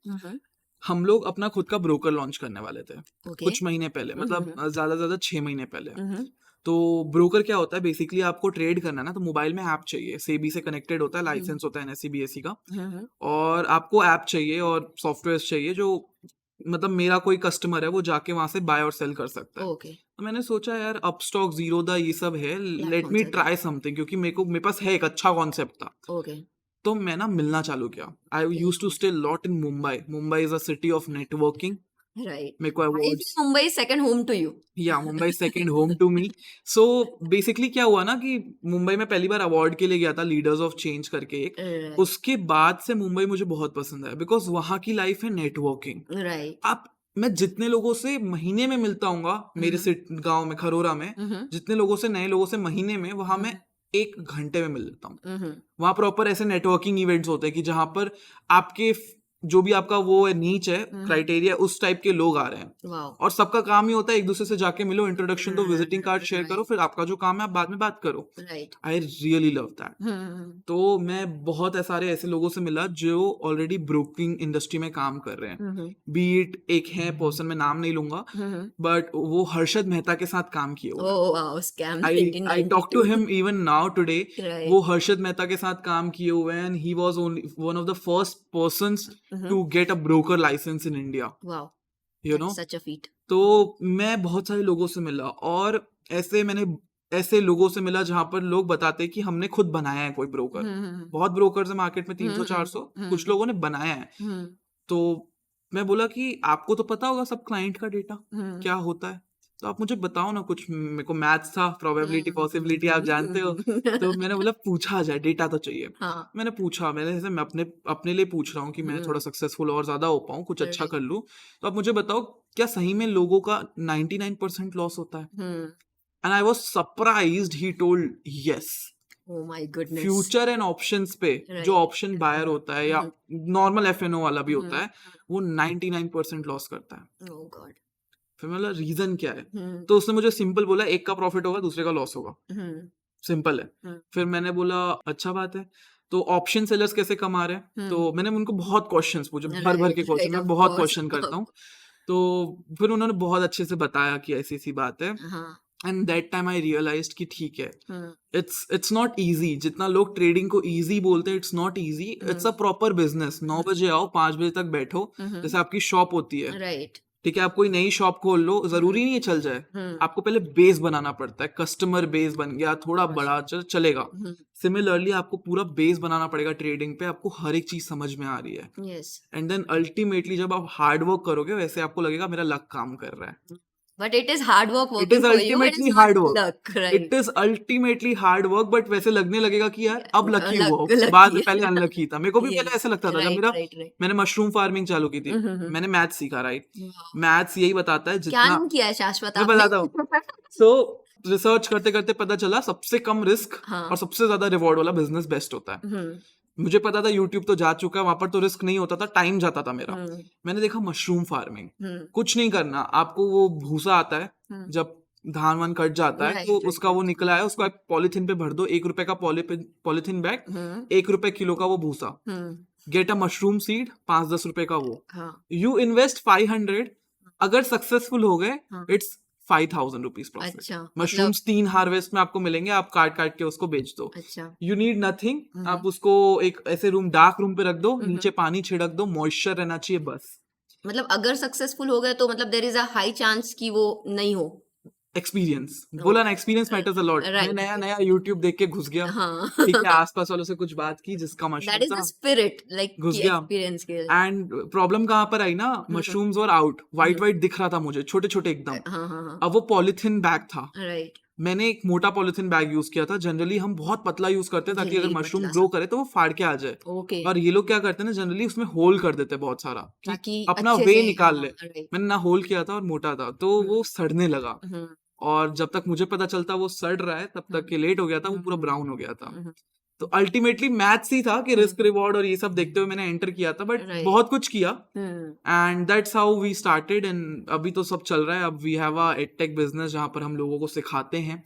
हम लोग अपना खुद का ब्रोकर लॉन्च करने वाले थे कुछ महीने पहले, मतलब ज्यादा से ज्यादा 6 महीने पहले। तो ब्रोकर क्या होता है, बेसिकली आपको ट्रेड करना है ना तो मोबाइल में ऐप चाहिए, सेबी से कनेक्टेड होता है, लाइसेंस होता है एनएससी बीएससी का, और आपको ऐप चाहिए और सॉफ्टवेयर चाहिए जो मतलब मेरा कोई कस्टमर है वो जाके वहां से बाय और सेल कर सकता है। Okay. तो मैंने सोचा यार अपस्टॉक, जीरोधा, ये सब है, लेट मी ट्राई समथिंग, क्योंकि मेरे पास है एक अच्छा कॉन्सेप्ट था। Okay. तो मैं ना मिलना चालू किया। I used to stay lot in Mumbai. Mumbai is a city of networking. Right. मेरे को I awards, feel Mumbai is second home to you. या Mumbai second home to me. So basically क्या हुआ ना कि मुंबई में पहली बार अवार्ड के लिए गया था, लीडर्स ऑफ चेंज करके एक। Right. उसके बाद से मुंबई मुझे बहुत पसंद है बिकॉज वहां की लाइफ है नेटवर्किंग। Right. मैं जितने लोगों से महीने में मिलता हूँ मेरे गांव में खरोरा में, जितने लोगों से, नए लोगों से महीने में, वहां मैं 1 घंटे में मिल लेता हूँ। वहां प्रॉपर ऐसे नेटवर्किंग इवेंट्स होते हैं कि जहां पर आपके जो भी आपका वो है नीच है क्राइटेरिया, उस टाइप के लोग आ रहे हैं। वाओ। और सबका काम ही होता है एक दूसरे से जाके मिलो, इंट्रोडक्शन दो, विजिटिंग कार्ड शेयर करो, फिर आपका जो काम है आप बाद में बात करो। Right. I really love that. तो मैं बहुत सारे ऐसे लोगों से मिला जो ऑलरेडी ब्रोकिंग इंडस्ट्री में काम कर रहे हैं। बीट एक है पर्सन, मैं नाम नहीं लूंगा, बट वो हर्षद मेहता के साथ काम किए हुए हैं। Oh wow, scam I talk to 1992। him even now today. Right. वो हर्षद मेहता के साथ काम किए हुए हैं, and he was only one of the first persons to get a broker license in India. Wow, You know? that's such a feat. तो मैं बहुत सारे लोगों से मिला, और ऐसे लोगों से मिला जहां पर लोग बताते हैं कि हमने खुद बनाया है कोई ब्रोकर। बहुत ब्रोकर्स है मार्केट में, 300-400, कुछ लोगों ने बनाया है। तो मैं बोला कि आपको तो पता होगा सब क्लाइंट का डेटा क्या होता है, तो आप मुझे बताओ ना कुछ। मेरे को मैथ्स था, प्रोबेबिलिटी पॉसिबिलिटी आप जानते हो। तो मैंने बोला पूछा जाए, डेटा तो चाहिए। हाँ। मैंने पूछा, जैसे मैं अपने लिए पूछ रहा हूँ कि मैं थोड़ा सक्सेसफुल और ज्यादा हो पाऊँ, कुछ अच्छा कर लूँ, तो आप मुझे बताओ क्या सही में लोगों का 99% लॉस होता है? And I was surprised, he told yes. Oh my goodness. Future and options पे जो ऑप्शन बायर होता है या नॉर्मल FNO वाला भी होता है, वो 99% लॉस करता है। Oh God. फिर मैं बोला रीजन क्या है? तो उसने मुझे सिंपल बोला, एक का प्रॉफिट होगा, दूसरे का लॉस होगा, सिंपल है। फिर मैंने बोला अच्छा बात है, तो ऑप्शन सेलर्स कैसे कमा रहे हैं? तो मैंने उनको बहुत क्वेश्चंस पूछे, भर के क्वेश्चन, मैं बहुत क्वेश्चन करता हूँ। तो फिर उन्होंने बहुत अच्छे से बताया कि ऐसी सी बात है। And that time I realised कि ठीक है, इट्स नॉट इजी। जितना लोग ट्रेडिंग को इजी बोलते हैं, it's not easy, it's a proper business. 9 बजे आओ, 5 बजे तक बैठो, जैसे आपकी शॉप होती है। राइट। ठीक है, आप कोई नई शॉप खोल लो, जरूरी नहीं है चल जाए, आपको पहले बेस बनाना पड़ता है। कस्टमर बेस बन गया, थोड़ा बड़ा चलेगा। सिमिलरली आपको पूरा बेस बनाना पड़ेगा ट्रेडिंग पे, आपको हर एक चीज समझ में आ रही है। यस। एंड देन अल्टीमेटली जब आप हार्ड वर्क करोगे, वैसे आपको लगेगा मेरा लक काम कर रहा है। But it is hard work it working is for you. It ultimately is not hard work, luck, right? It is ultimately hard work, but वैसे लगने लगेगा कि यार अब लकी Luck- हुआ, lucky बाद है। पहले अनलकी था। मेरे को भी Yes, पहले ऐसा लगता था, जब right, मेरा right. मैंने मशरूम फार्मिंग चालू की थी, मैंने मैथ्स सीखा, राइट? Wow. मैथ्स यही बताता है क्या जितना नहीं किया है शाश्वत मैं आपने? बताता हूँ। सो रिसर्च करते करते पता चला सबसे कम रिस्क हाँ। और सबसे ज्यादा रिवॉर्ड वाला बिजनेस बेस्ट होता है। मुझे पता था यूट्यूब तो जा चुका है, वहां पर तो रिस्क नहीं होता था, टाइम जाता था मेरा। मैंने देखा मशरूम फार्मिंग, कुछ नहीं करना आपको, वो भूसा आता है, जब धान वान कट जाता है Right, तो right, उसका वो निकला है, उसको एक पॉलिथीन पे भर दो, 1 रुपए का पॉलिथीन बैग, 1 रुपए किलो का वो भूसा। गेट अ मशरूम सीड, 5-10 रुपए का वो, यू इन्वेस्ट 500, अगर सक्सेसफुल हो गए इट्स 5,000 रुपीज प्रॉफिट। अच्छा, मशरूम्स 3 हार्वेस्ट में आपको मिलेंगे, आप काट काट के उसको बेच दो। अच्छा। यू नीड नथिंग, आप उसको एक ऐसे डार्क रूम पे रख दो, नीचे पानी छिड़क दो, मॉइस्चर रहना चाहिए बस। मतलब अगर सक्सेसफुल हो गए तो मतलब there is a high chance कि वो नहीं हो। एक्सपीरियंस बोला ना, एक्सपीरियंस मैटर्स अ लॉट। मैं Right. नया नया यूट्यूब देख के घुस गया, हाँ। ठीक है, आसपास वालों से कुछ बात की, जिसका दैट मशरूम इज द था स्पिरिट, लाइक घुस कि गया। एक्सपीरियंस के। एंड प्रॉब्लम कहाँ पर आई ना, mushrooms were out, white white दिख रहा था मुझे, छोटे छोटे एकदम। हाँ हाँ हाँ। अब वो पॉलिथीन बैग था, राइट। मैंने एक मोटा पॉलिथीन बैग यूज किया था। जनरली हम बहुत पतला यूज करते हैं ताकि अगर झिल्ली मशरूम पतला ग्रो सा। करे तो वो फाड़ के आ जाए। ओके। और ये लोग क्या करते हैं ना, जनरली उसमें होल कर देते हैं बहुत सारा, कि ताकि अपना अच्छे वे से, निकाल हाँ, ले। राइट। मैंने ना होल किया था और मोटा था, तो वो सड़ने लगा। और जब तक मुझे पता चलता वो सड़ रहा है, तब तक के लेट हो गया था, वो पूरा ब्राउन हो गया था। तो अल्टीमेटली मैथ्स ही था कि रिस्क रिवॉर्ड और ये सब देखते हुए मैंने एंटर किया था, बट Right. बहुत कुछ किया। And that's how we started, and अभी तो सब चल रहा है। अब we have a edtech business जहां पर हम लोगों को सिखाते हैं।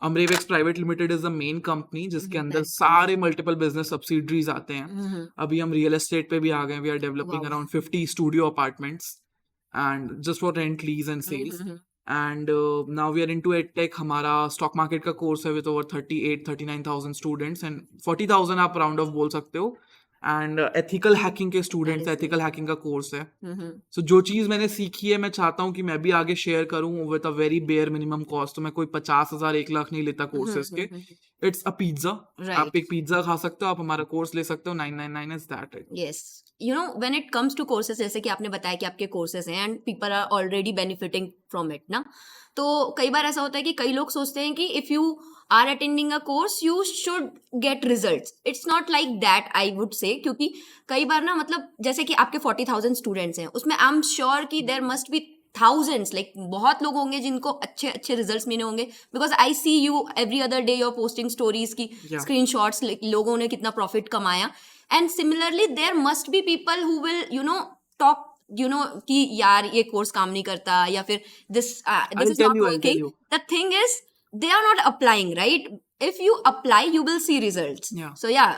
अमरेवेक्स private limited is the main company, जिसके अंदर सारे मल्टीपल बिजनेस सब्सिडरीज आते हैं। अभी हम रियल एस्टेट पे भी आ गए, we are developing Wow. Around 50 studio apartments and just for rent, lease and sales. And now we are into edtech. हमारा स्टॉक मार्केट का कोर्स है विद ओवर 38-39,000 स्टूडेंट्स, एंड 40,000 आप राउंड ऑफ बोल सकते हो। एंड एथिकल हैकिंग के students, ethical hacking का course है। सो जो चीज मैंने सीखी है, मैं चाहता हूँ कि मैं भी आगे शेयर करूँ with a very bare minimum cost. तो मैं कोई 50,000 1 लाख नहीं लेता कोर्सेज के। इट्स अ पिज्जा, आप एक पिज्जा खा सकते हो, आप हमारा कोर्स ले सकते हो, 999 is that it. Yes, you know when it comes to courses, जैसे कि आपने बताया कि आपके कोर्सेज हैं and people are already benefiting from it ना, तो कई बार ऐसा होता है कि कई लोग सोचते हैं कि if you are attending a course you should get results. It's not like that, I would say, क्योंकि कई बार ना, मतलब जैसे कि आपके 40,000 स्टूडेंट्स हैं, उसमें आई एम श्योर कि there must be thousands, like बहुत लोग होंगे जिनको अच्छे अच्छे रिजल्ट्स मिले होंगे, because I see you every other day your posting stories की Yeah. स्क्रीनशॉट्स, लोगों ने कितना प्रॉफिट कमाया। And similarly there must be people who will talk कि यार ये कोर्स काम नहीं करता, या फिर this I'll is tell not you, I'll tell working. you. The thing is they are not applying, right? If you apply you will see results. Yeah. So yeah.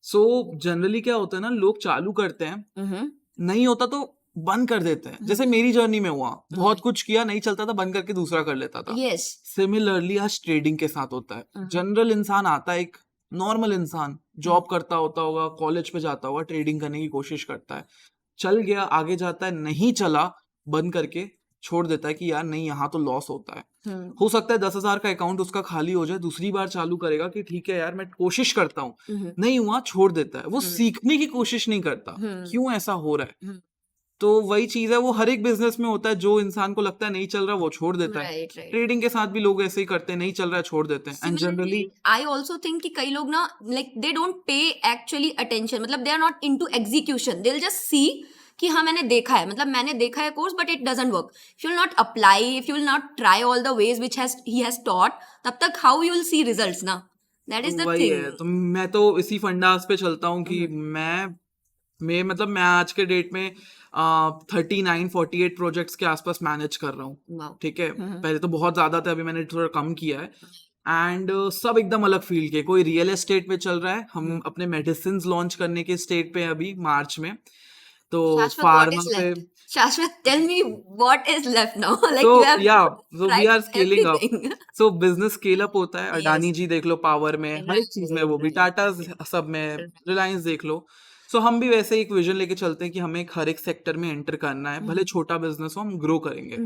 So generally क्या होता है ना, लोग चालू करते हैं, Mm-hmm. नहीं होता तो बंद कर देते हैं. जैसे मेरी जर्नी में हुआ, बहुत कुछ किया, नहीं चलता था, बंद करके दूसरा कर लेता था. Yes. सिमिलरली आज ट्रेडिंग के साथ होता है. जनरल इंसान आता है, एक नॉर्मल इंसान जॉब करता होगा, कॉलेज पे जाता होगा, ट्रेडिंग करने की कोशिश करता है, चल गया आगे जाता है, नहीं चला बंद करके छोड़ देता है कि यार नहीं, यहाँ तो लॉस होता है. हो सकता है 10,000 का अकाउंट उसका खाली हो जाए, दूसरी बार चालू करेगा कि ठीक है यार मैं कोशिश करता हूँ, नहीं हुआ छोड़ देता है. वो सीखने की कोशिश नहीं करता क्यों ऐसा हो रहा है. तो वही चीज है, वो हर एक बिजनेस में होता है. जो इंसान को लगता है नहीं चल रहा वो छोड़ देता है. Right, right. ट्रेडिंग के साथ भी लोग ऐसे ही करते हैं, नहीं चल रहा है छोड़ देते हैं. And generally I also think कि कई लोग ना like they don't pay actually attention, मतलब they are not into execution. They'll just see कि हाँ मैंने देखा है, मतलब मैंने देखा है course but it doesn't work. If you will not apply, if you will not try all the ways which he has taught, तब तक how you will see results ना. That is the वही thing. है. तो मैं तो इसी fundas पे चलता हूँ कि मैं मतलब मैं आज के डेट में 39-48 प्रोजेक्ट्स के आसपास मैनेज कर रहा हूँ. Wow. ठीक है, पहले तो बहुत ज्यादा थे, अभी मैंने थोड़ा कम किया है. एंड सब एकदम अलग फील्ड के. कोई रियल एस्टेट पे चल रहा है, हम अपने मेडिसिन लॉन्च करने के स्टेट पे अभी मार्च में. तो Shashwat, what फार्मा is पे. left? Shashwat, tell me what is left now. Like So you have yeah, so we tried are scaling up. everything. So business scale up होता है. Yes. Adani जी देख लो पावर में, हर एक चीज में, वो भी टाटा सब में, रिलायंस देख लो. सो हम भी वैसे एक विजन लेके चलते हैं कि हमें हर एक सेक्टर में एंटर करना है, भले छोटा बिजनेस हो, हम ग्रो करेंगे.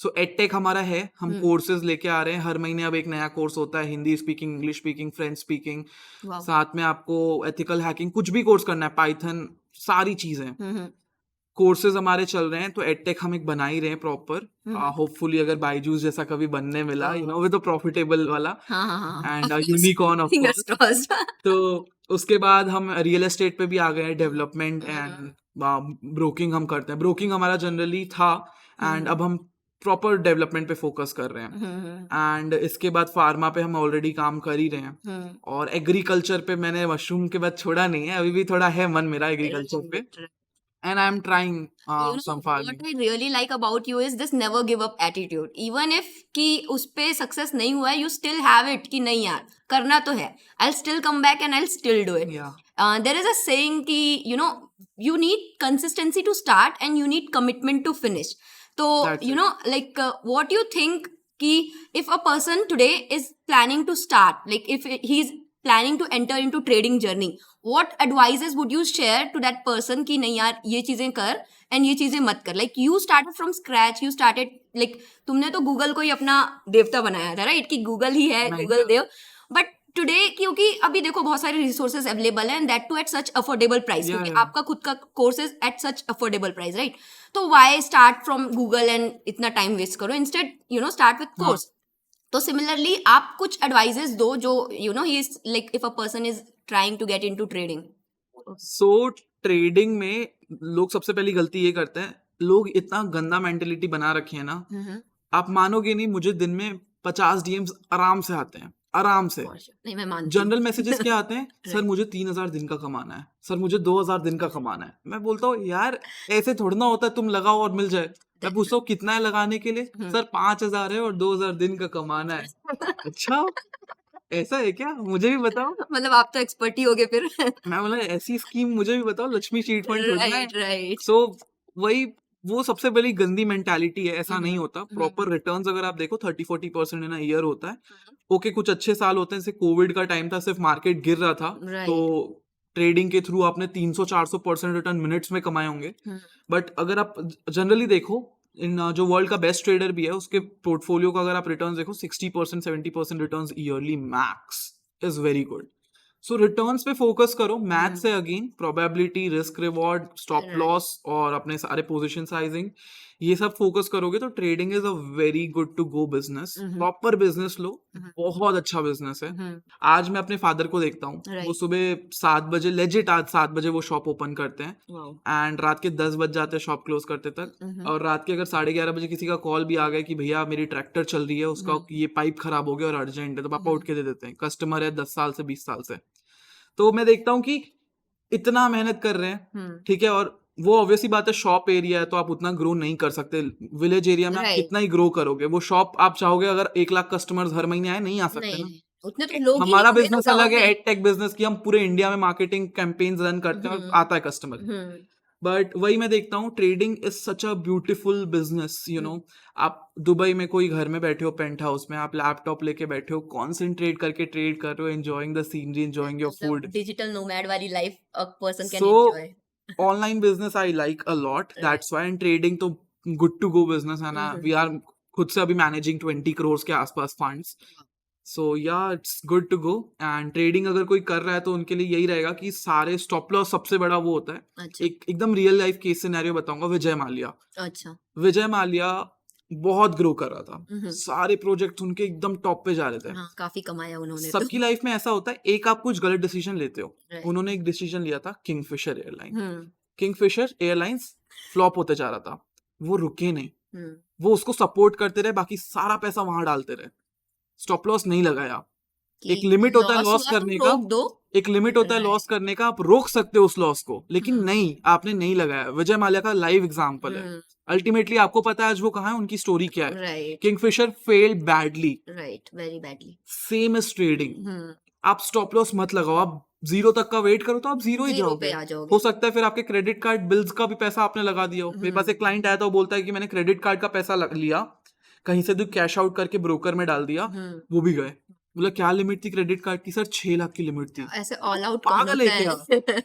सो एडटेक हमारा है, हम कोर्सेज लेके आ रहे हैं. हर महीने अब एक नया कोर्स होता है, Hindi speaking, English speaking, French speaking. Wow. साथ में आपको एथिकल हैकिंग, कुछ भी कोर्स करना है, पाइथन, सारी चीजें कोर्सेज हमारे चल रहे हैं. तो एडटेक हम एक बना ही रहे हैं प्रॉपर. होपफुली अगर बायजूस जैसा कभी बनने मिला, विद प्रॉफिटेबल वाला and unicorn of Fingers course. crossed. तो उसके बाद हम रियल एस्टेट पे भी आ गए हैं, डेवलपमेंट एंड ब्रोकिंग हम करते हैं. ब्रोकिंग हमारा जनरली था एंड अब हम प्रॉपर डेवलपमेंट पे फोकस कर रहे हैं. एंड इसके बाद फार्मा पे हम ऑलरेडी काम कर ही रहे हैं. और एग्रीकल्चर पे मैंने मशरूम के बाद छोड़ा नहीं है, अभी भी थोड़ा है मन मेरा एग्रीकल्चर पे. And I'm trying some farming. What I really like about you is this never give up attitude. Even if कि उस पे सक्सेस नहीं हुआ है, you still have it कि नहीं यार करना तो है. I'll still come back and I'll still do it. Yeah. There is a saying कि you need consistency to start and you need commitment to finish. So like what you think कि if a person today is planning to start, like if he's planning to enter into trading journey, what advices would you share to that person कि नहीं यार ये चीजें कर and ये चीजें मत कर. Like you started from scratch, you started like तुमने तो गूगल को ही अपना देवता बनाया था, right? कि गूगल ही है, गूगल देव. बट टुडे क्योंकि अभी देखो बहुत सारे रिसोर्सेज अवेलेबल हैं, that too at such affordable price, क्योंकि आपका खुद का course is at such affordable price, right? तो why start from Google and इतना टाइम वेस्ट करो, इंस्टेड स्टार्ट विद कोर्स. तो सिमिलरली आप कुछ एडवाइजेस दो जो ही is like if a person is trying to get into trading. So trading में लोग सबसे पहली गलती ये करते हैं, लोग इतना गंदा मेंटेलिटी बना रखे हैं ना, आप मानोगे नहीं, मुझे दिन में 50 डीएम्स आराम से आते हैं, आराम से. नहीं मैं मानती जनरल मैसेजेस क्या आते हैं? सर मुझे 3,000 दिन का कमाना है, सर मुझे 2,000 दिन का कमाना है. मैं बोलता हूँ यार ऐसे थोड़ा ना होता है, तुम लगाओ और मिल जाए. मैं पूछता हूँ कितना है लगाने के लिए, सर 5,000 है और 2,000 दिन का कमाना है. अच्छा ऐसा है क्या, मुझे भी बताओ. मतलब आप तो एक्सपर्ट ही हो गए फिर. मैं बोला ऐसी स्कीम मुझे भी बताओ, लक्ष्मी चीट फंड थोड़ी ना है. राइट. सो वही वो सबसे बड़ी गंदी मेंटालिटी है. ऐसा नहीं होता. प्रॉपर रिटर्न्स अगर आप देखो 30-40% इन अ ईयर होता है. ओके कुछ अच्छे साल होते हैं, जैसे कोविड का टाइम था, सिर्फ मार्केट गिर रहा था, तो ट्रेडिंग के थ्रू आपने 300-400% रिटर्न मिनट्स में कमाए होंगे. बट अगर आप जनरली देखो, इन जो वर्ल्ड का बेस्ट ट्रेडर भी है, उसके पोर्टफोलियो का अगर आप रिटर्न्स देखो, 60% 70% returns yearly max is very good. So returns पे फोकस करो. मैथ से again probability, risk reward, stop loss और अपने सारे पोजीशन साइजिंग, ये सब फोकस करोगे तो trading is a very good to go business. Proper business लो, बहुत अच्छा बिजनेस है. आज मैं अपने फादर को देखता हूँ, वो सुबह 7 बजे लेजिट, आज 7 बजे वो शॉप ओपन करते हैं एंड रात के 10 बज जाते हैं शॉप क्लोज करते तक. और रात के अगर 11:30 बजे किसी का कॉल भी आ गया कि भैया मेरी ट्रैक्टर चल रही है, उसका ये पाइप खराब हो गया और अर्जेंट है, तो पापा उठ के दे देते हैं. कस्टमर है 10 साल से 20 साल से. तो मैं देखता हूँ कि इतना मेहनत कर रहे हैं, हम्म, ठीक है, और वो ऑब्वियसली बात है, शॉप एरिया है तो आप उतना ग्रो नहीं कर सकते। विलेज एरिया में आप राइट, कितना ही ग्रो करोगे, वो शॉप आप चाहोगे अगर 1 लाख कस्टमर्स हर महीने आए, नहीं आ सकते नहीं ना। नहीं उतने तो लोग ही नहीं हमारा होंगे ना बिजनेस गाँव अलग है, में। एड टेक बिजनेस की, हम पूरे इंडिया में मार्केटिंग कैंपेन्स रन करते हैं और हम्म, आता है कस्टमर। हम्म, बट वही मैं देखता हूँ, trading is such a beautiful business, you know. आप दुबई में कोई घर में बैठे हो, पेंट हाउस में, आप लैपटॉप लेके बैठे हो, कॉन्सेंट्रेट करके ट्रेड कर रहे हो, enjoying the scenery, enjoying your मतलब फूड। डिजिटल नोमैड वाली life a person can so enjoy. Online business I like a lot, right, that's why. And trading तो गुड टू गो बिजनेस है ना, we are खुद से अभी managing 20 crore के आसपास फंड्स। सो या it's good to go. And trading अगर कोई कर रहा है तो उनके लिए यही रहेगा कि सारे स्टॉप लॉस, सबसे बड़ा वो होता है। अच्छा, एक एकदम रियल लाइफ केस सिनेरियो बताऊंगा, विजय माल्या। अच्छा, विजय माल्या बहुत ग्रो कर रहा था, हम्म, सारे प्रोजेक्ट उनके एकदम टॉप पे जा रहे थे। हाँ काफी कमाया उन्होंने तो। सबकी लाइफ में ऐसा होता है, एक आप कुछ गलत डिसीजन लेते हो। राइट, उन्होंने एक डिसीजन लिया था, किंगफिशर एयरलाइन। हम्म, किंगफिशर एयरलाइंस फ्लॉप होते जा रहा था, वो रुके नहीं, हम्म, वो उसको सपोर्ट करते रहे, बाकी सारा पैसा वहां डालते रहे, स्टॉप लॉस नहीं लगाया। कि एक लिमिट होता है लॉस लॉस हुआ तो करने का, रोक दो। एक लिमिट होता है लॉस राइट, करने का, आप रोक सकते हो उस लॉस को, लेकिन हम्म, नहीं, आपने नहीं लगाया। विजय माल्या का लाइव एग्जांपल है। हम्म, अल्टीमेटली आपको पता है आज वो कहाँ है, उनकी स्टोरी क्या है। Right, Kingfisher failed badly, right, very badly. Same is trading. Hmm, आप स्टॉप लॉस मत लगाओ, आप जीरो तक का वेट करो तो आप जीरो ही जीरो जाओगे। पे आ हो जाओगे। सकता है फिर आपके क्रेडिट कार्ड बिल्स का भी पैसा आपने लगा दिया हो। मेरे पास एक क्लाइंट आया था, वो बोलता है कि मैंने क्रेडिट कार्ड का पैसा लिया, कहीं से भी कैश आउट करके ब्रोकर में डाल दिया, हम्म, वो भी गए। बोला क्या लिमिट थी क्रेडिट कार्ड की? सर 6 लाख की लिमिट थी। ऐसे मैं ऑल बोला, आउट कौन पागल है होता क्या? है?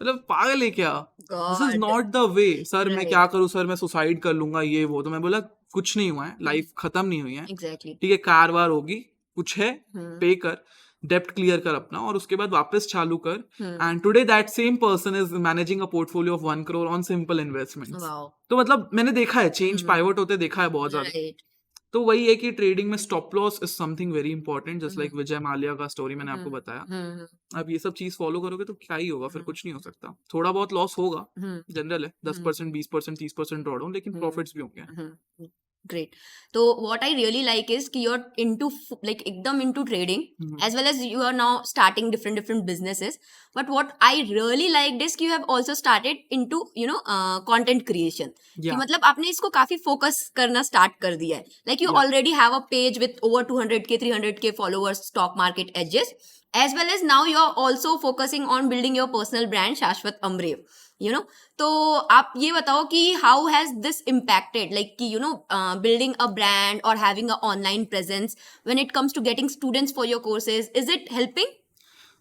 मतलब पागल है क्या? This is God. Not the way. Sir मैं क्या राइट, करूं सर, मैं सुसाइड कर लूंगा, ये वो। तो मैं बोला कुछ नहीं हुआ है, लाइफ खत्म नहीं हुई है, एग्जैक्टली। ठीक है, कार वार होगी, कुछ है, हम्म, पे कर, डेप्ट क्लियर कर अपना, और उसके बाद वापस चालू कर। Hmm, and today that same person is managing a portfolio of 1 crore on simple investments. Wow. तो मतलब मैंने देखा है चेंज, हम्म, पाइवट होते देखा है बहुत ज्यादा। राइट, तो वही है कि ट्रेडिंग में stop loss is something very important, just hmm, like Vijay Mallya का स्टोरी मैंने हम्म, आपको बताया। हम्म, अब ये सब चीज फॉलो करोगे तो क्या ही होगा, फिर हम्म, कुछ नहीं हो सकता। थोड़ा बहुत लॉस होगा, हम्म, जनरल है, दस हम्म, परसेंट 20% 30% ड्रॉ डाउन, लेकिन हम्म, प्रॉफिट्स भी होंगे। ग्रेट। तो what I really like is कि you're into like एकदम into trading hmm, as well as you are now starting different businesses, but what I really liked is कि you have also started into content creation, कि या मतलब आपने इसको काफी focus करना स्टार्ट कर दिया है, like you या already have a page with over 200K 300K followers, stock market edges, as well as now you are also focusing on building your personal brand शाश्वत अमरेव, तो आप ये बताओ कि how has this impacted like कि building a brand और having a online presence when it comes to getting students for your courses, is it helping?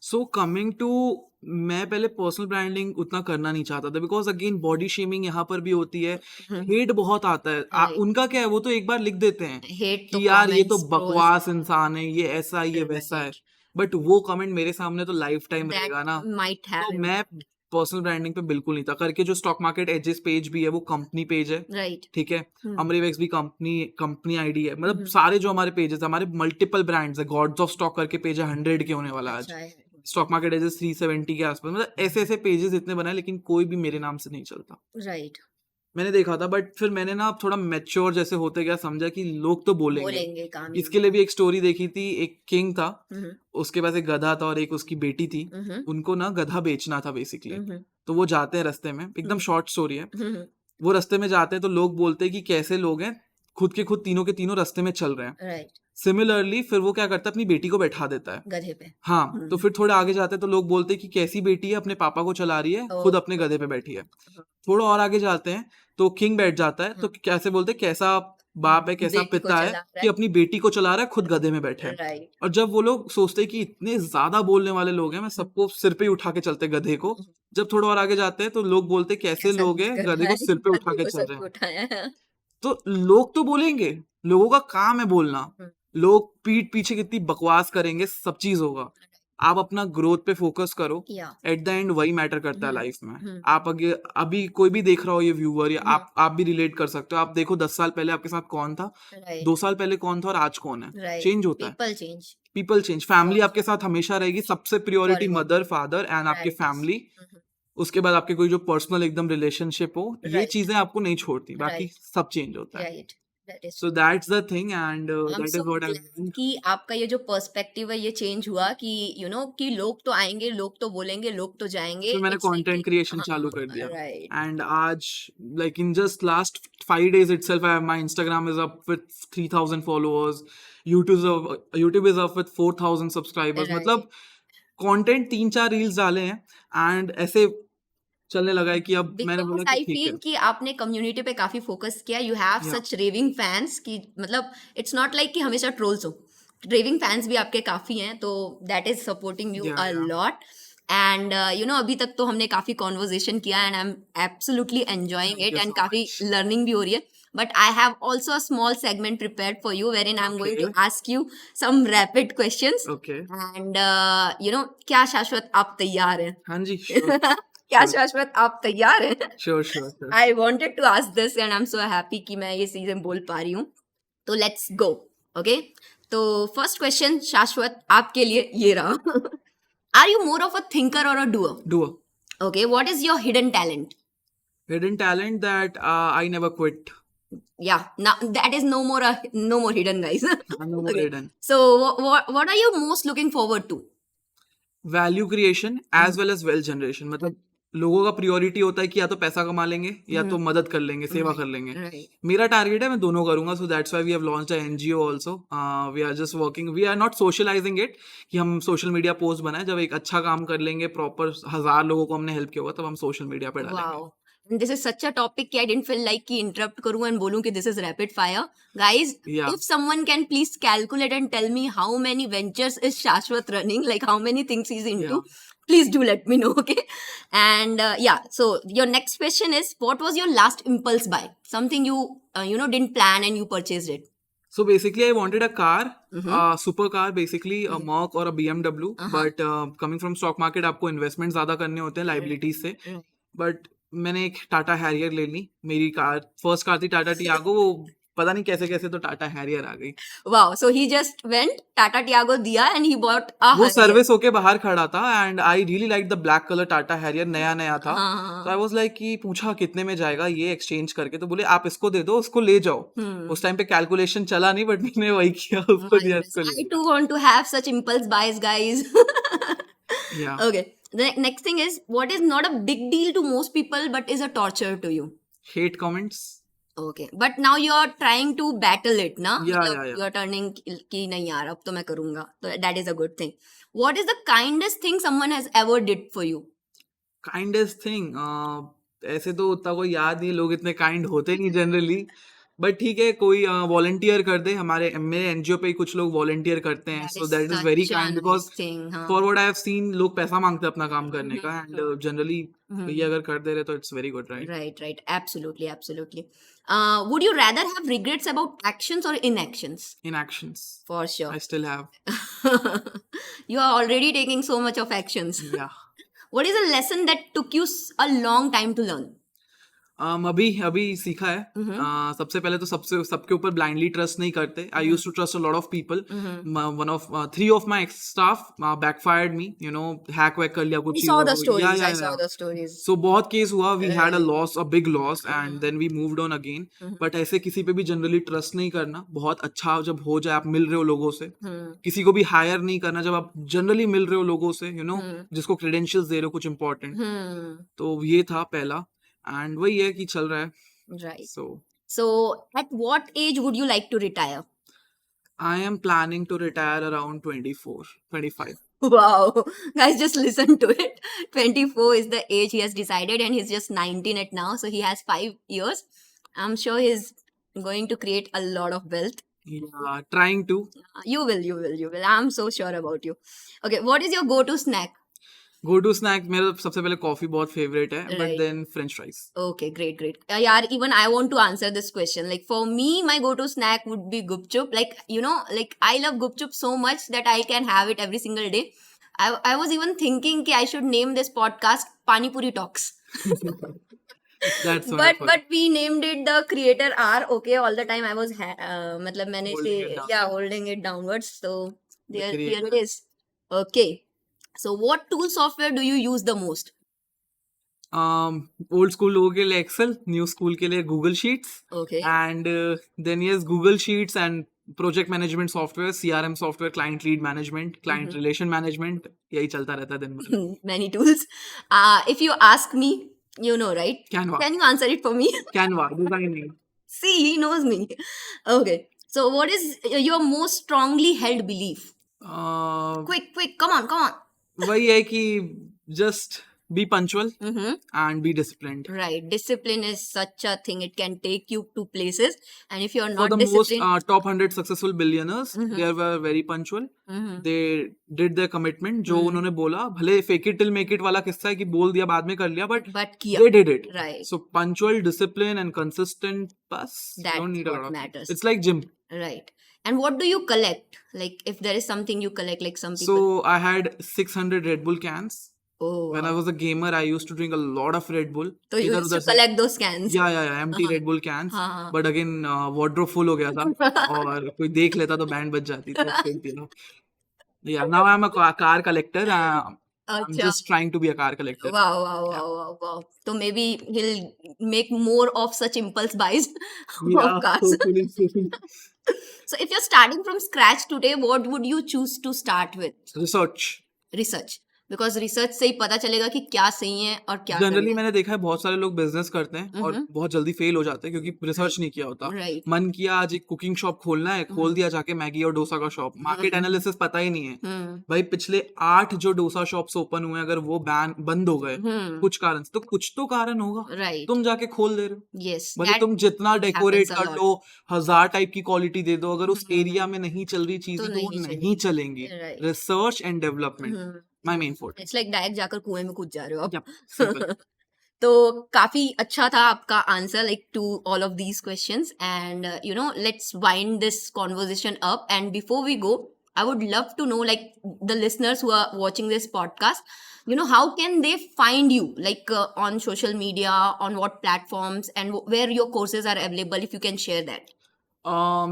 So coming to, मैं पहले पर्सनल ब्रांडिंग उतना करना नहीं चाहता था, बिकॉज अगेन बॉडी शेमिंग यहाँ पर भी होती है, हेट बहुत आता है। राइट, उनका क्या है, वो तो एक बार लिख देते हैं हेट तो कि यार ये तो कमेंट्स ट्रोल्स बकवास इंसान है, ये ऐसा है, ये वैसा है, राइट, बट वो कमेंट मेरे सामने तो लाइफ टाइम दैट रहेगा ना। माइट तो हैव मैं इम्पैक्ट। पर्सनल ब्रांडिंग पे बिल्कुल नहीं था करके। जो स्टॉक मार्केट एजेस पेज भी है वो कंपनी पेज है, राइट, ठीक है, अमरीवेक्स भी कंपनी कंपनी आईडी है, मतलब हम्म, सारे जो हमारे पेजेस, हमारे मल्टीपल ब्रांड्स है। गॉड्स ऑफ स्टॉक करके पेज है, 100 के होने वाला है आज। अच्छा है, स्टॉक मार्केट एजेस 370 के आसपास, मतलब ऐसे ऐसे पेजेस इतने बनाए, लेकिन कोई भी मेरे नाम से नहीं चलता। राइट, मैंने देखा था, बट फिर मैंने ना थोड़ा मैच्योर जैसे होते गया, समझा कि लोग तो बोलेंगे। बोलेंगे काम ही इसके लिए भी एक स्टोरी देखी थी, एक किंग था, हम्म, उसके पास एक गधा था और एक उसकी बेटी थी। हम्म, उनको ना गधा बेचना था बेसिकली। हम्म, तो वो जाते हैं रास्ते में, एकदम शॉर्ट स्टोरी है, हम्म, वो रास्ते में जाते हैं तो लोग बोलते हैं कि कैसे लोग हैं, खुद के खुद तीनों के तीनों रास्ते में चल रहे हैं। राइट, सिमिलरली फिर वो क्या करता है, अपनी बेटी को बैठा देता है। गधे पे, हाँ, तो फिर थोड़े आगे जाते हैं तो लोग बोलते हैं कि कैसी बेटी है, अपने पापा को चला रही है, खुद अपने गधे पे बैठी है। थोड़ा और आगे जाते हैं तो किंग बैठ जाता है, तो कैसे बोलते हैं, कैसा बाप है, कैसा बेटी को पिता है चला रहा कि है, अपनी बेटी को चला रहा है, खुद गधे में बैठा है। राइट, और जब वो लोग सोचते हैं कि इतने ज्यादा बोलने वाले लोग हैं, मैं सबको सिर पे ही उठा के चलते गधे को। जब थोड़ा और आगे जाते हैं तो लोग बोलते हैं कैसे कैसा लोग हैं, गधे गधा को है, सिर पे उठा गधे के को चल सर रहे पे हैं। उठाया है। तो लोग तो बोलेंगे, लोगों का काम है बोलना। लोग पीठ पीछे कितनी बकवास करेंगे, सब चीज होगा। आप अपना ग्रोथ पे फोकस करो, या एट द एंड वही मैटर करता है लाइफ में। हम्म, आप अगे अभी कोई भी देख रहा हो ये व्यूअर, या आप भी रिलेट कर सकते हो। आप देखो 10 साल पहले आपके साथ कौन था, राइट, 2 साल पहले कौन था और आज कौन है। राइट, चेंज होता है, people change people change. Family for आपके साथ हमेशा रहेगी, सबसे priority forever, mother father and आपके राइट, फैमिली। उसके बाद आपके कोई जो पर्सनल एकदम रिलेशनशिप हो, ये राइट, चीजें आपको नहीं छोड़ती, बाकी राइट, सब चेंज होता है। Right, That is So that's the thing, and I'm that so is what I've glad done. कि आपका ये जो पर्सपेक्टिव है ये चेंज हुआ कि कि लोग तो आएंगे, लोग तो बोलेंगे, लोग तो जाएंगे, फिर मैंने इट्स लाइक कंटेंट कि क्रिएशन चालू हाँ, कर दिया, राइट, एंड आज like in just last 5 days itself my Instagram is up with 3,000 followers, YouTube is up with 4,000 subscribers. Right, मतलब कंटेंट 3-4 रील्स डाले हैं एंड ऐसे चलने लगा है कि अब मैंने बिकॉज बोला कि आई ठीक है. फील कि आपने कम्युनिटी पे काफी फोकस किया, यू हैव या सच रेविंग फैंस कि मतलब इट्स नॉट लाइक कि हमेशा ट्रोल्स हो, रेविंग फैंस भी आपके काफी हैं, तो दैट इज सपोर्टिंग यू या अ या लॉट. एंड अभी तक तो हमने काफी कॉन्वर्जेशन किया and I am absolutely enjoying thank it you and so काफी मच. लर्निंग भी हो रही है. But I have also a small segment prepared for you where in I am going to okay. Ask you some rapid questions. Okay. And क्या शाश्वत आप तैयार हैं? हाँ जी, श्योर. क्या श्योर. शाश्वत आप तैयार हैं? Sure. Sure. Sure. I wanted to ask this and I am so happy कि मैं ये चीजें बोल पा रही हूँ. तो लेट्स गो. ओके, तो फर्स्ट क्वेश्चन शाश्वत आपके लिए ये रहा. Are you more of a thinker और a doer? Do a okay, what is your hidden talent? hidden talent that I never quit. Yeah, now that is no more hidden, guys. No more Okay, hidden. so what are you most looking forward to? Value creation as well as wealth generation. मतलब लोगों का priority होता है कि या तो पैसा कमा लेंगे या तो मदद कर लेंगे, सेवा कर लेंगे. Right. मेरा टारगेट है मैं दोनों करूंगा. So that's why we have launched a NGO also. We are just working, we are not socializing it कि हम सोशल मीडिया पोस्ट बनाए. जब एक अच्छा काम कर लेंगे, प्रॉपर 1,000 लोगों को हमने हेल्प किया होगा, तब हम सोशल मीडिया पे डालेंगे. Wow. And this is such a topic कि I didn't feel like कि interrupt करूँ and बोलूँ कि this is rapid fire. Guys, Yeah. if someone can please calculate and tell me how many ventures is Shashwat running, like how many things he's into, Yeah. please do let me know, okay? And yeah, so your next question is, what was your last impulse buy? Something you, didn't plan and you purchased it. So basically, I wanted a car, supercar, basically a Merc or a BMW. But coming from stock market, आपको investment ज़्यादा करने होते हैं liabilities से. But मैंने एक Tata Harrier ले ली. मेरी कार फर्स्ट कार थी टाटा टियागो. वो पता नहीं कैसे कैसे तो टाटा हैरियर आ गई. Wow, so he just went, Tata Tiago दिया and he bought a वो Harrier. सर्विस होके बाहर खड़ा था and I really like the black colour Tata Harrier. नया नया था. हाँ, तो आई वाज लाइक कि पूछा कितने में जाएगा ये एक्सचेंज करके. तो बोले आप इसको दे दो, उसको ले जाओ. उस टाइम पे कैलकुलेशन चला नहीं, बट मैंने वही किया, उसको दिया, इसको ले I लिया. too want to have such impulse buys, guys. या Okay. The next thing is, what is not a big deal to most people but is a torture to you? Hate comments. Okay. But now you are trying to battle it, na? Yeah, मतलब yeah, yeah. You are turning कि नहीं यार अब तो मैं करूँगा. So that is a good thing. What is the kindest thing someone has ever did for you? Kindest thing, ऐसे तो उतना कोई याद नहीं. लोग इतने काइंड होते नहीं जनरली. बट ठीक है, कोई वॉलंटियर कर दे. मेरे एनजीओ पे ही कुछ लोग वॉलंटियर करते हैं. That so is that is very such a kind because nice thing, हाँ. For what I have seen, लोग पैसा मांगते हैं अपना काम करने का. एंड जनरली ये अगर कर दे रहे तो it's very good, right? Right. Absolutely, absolutely. Would you rather have regrets about actions or inactions? In actions For sure. I still have. You are already taking so much of actions. या What is a lesson that took you a long time to learn? अभी सीखा है. सबसे पहले तो सबके ऊपर blindly trust नहीं करते. I used to trust a lot of people. One of 3 of my staff backfired me, hack वैक कर लिया कुछ I चीज़ों saw the को. stories. I saw the stories. सो बहुत केस हुआ. We had a loss, a big loss, and then we moved on again. But ऐसे किसी पे भी जनरली ट्रस्ट नहीं करना. बहुत अच्छा जब हो जाए, आप मिल रहे हो लोगों से, किसी को भी हायर नहीं करना जब आप जनरली मिल रहे हो लोगों से, जिसको क्रेडेंशियल्स दे रहे हो कुछ इंपॉर्टेंट. तो ये था पहला. एंड वही है कि चल रहा है. Right. So So, at what age would you like to retire? I am planning to retire around 24, 25. Wow. Guys, just listen to it. 24 is the age he has decided, and he's just 19 at now. So, he has 5 years. I'm sure he's going to create a lot of wealth. Yeah, trying to. You will. I'm so sure about you. Okay, what is your go-to snack? Go to snack, मेरा सबसे पहले coffee बहुत favourite है. But Right. Then french fries. Okay, great. Yeah, even I want to answer this question. Like for me, my go-to snack would be gupchup. Like, I love gupchup so much that I can have it every single day. I was even thinking कि I should name this podcast Pani Puri Talks. That's But wonderful. we named it the creator R. Okay, all the time I was मतलब मैंने Holding it down. holding it downwards. So here creator. it is. Okay. So what tool software do you use the most? Old school लोगों के लिए excel, new school के लिए Google sheets, Okay. And then yes Google sheets and project management software, CRM software, client lead management, client relation management, यही चलता रहता है दिन भर. Many tools. If you ask me, you know, right? Canva. Can you answer it for me? Canva, designing. See, he knows me. Okay. So, what is your most strongly held belief? Quick, come on. वही है कि just be punctual Mm-hmm. and be disciplined. Right. Discipline is such a thing. It can take you to places. And if you're For not the most disciplined, top 100 successful billionaires, they were very punctual. Mhm. They did their commitment. जो उन्होंने बोला, भले fake it till make it वाला किस्सा है कि बोल दिया बाद में कर लिया, but किया. they did it. Right. So punctual, discipline and consistent, bus. You That's don't need a what lot of matters. It's like gym. Right. And what do you collect? Like, if there is something you collect, like some people. So I had 600 Red Bull cans. Oh. When I was a gamer, I used to drink a lot of Red Bull. So you इधर used उधर to से- collect those cans. Yeah, empty Red Bull cans. हाँ. But again, wardrobe full हो गया था और कोई देख लेता तो बैंड बज जाती तो फेंक दिया. Yeah, now I'm a car collector. I'm अच्छा. just trying to be a car collector. Wow. So maybe he'll make more of such impulse buys Yeah, of cars. hopefully. So if you're starting from scratch today, what would you choose to start with? Research. Research. Because research से ही पता चलेगा कि क्या सही है और क्या generally करना मैंने देखा है बहुत सारे लोग बिजनेस करते हैं और बहुत जल्दी फेल हो जाते हैं क्योंकि रिसर्च नहीं किया होता. है. Right. मन किया आज एक कुकिंग शॉप खोलना है, खोल दिया जाके मैगी और डोसा का शॉप. मार्केट एनालिसिस पता ही नहीं है. भाई पिछले 8 जो डोसा शॉप्स ओपन हुए अगर वो बंद हो गए कुछ कारण से, तो कुछ तो कारण होगा. Right. तुम जाके खोल दे रहे हो. Yes. भले that तुम जितना डेकोरेट happens a कर लो, 1000 टाइप की क्वालिटी दे दो, अगर उस एरिया में नहीं चल रही चीजें तो तो वो नहीं नहीं चलेंगी. Right. Research and development my main fort. It's like direct जाकर कुएं में कूद जा रहे हो आप. Simple. तो काफी अच्छा था आपका answer like to all of these questions and you know let's wind this conversation up and before we go I would love to know, like, the listeners who are watching this podcast, you know, how can they find you, like, on social media, on what platforms, and where your courses are available, if you can share that.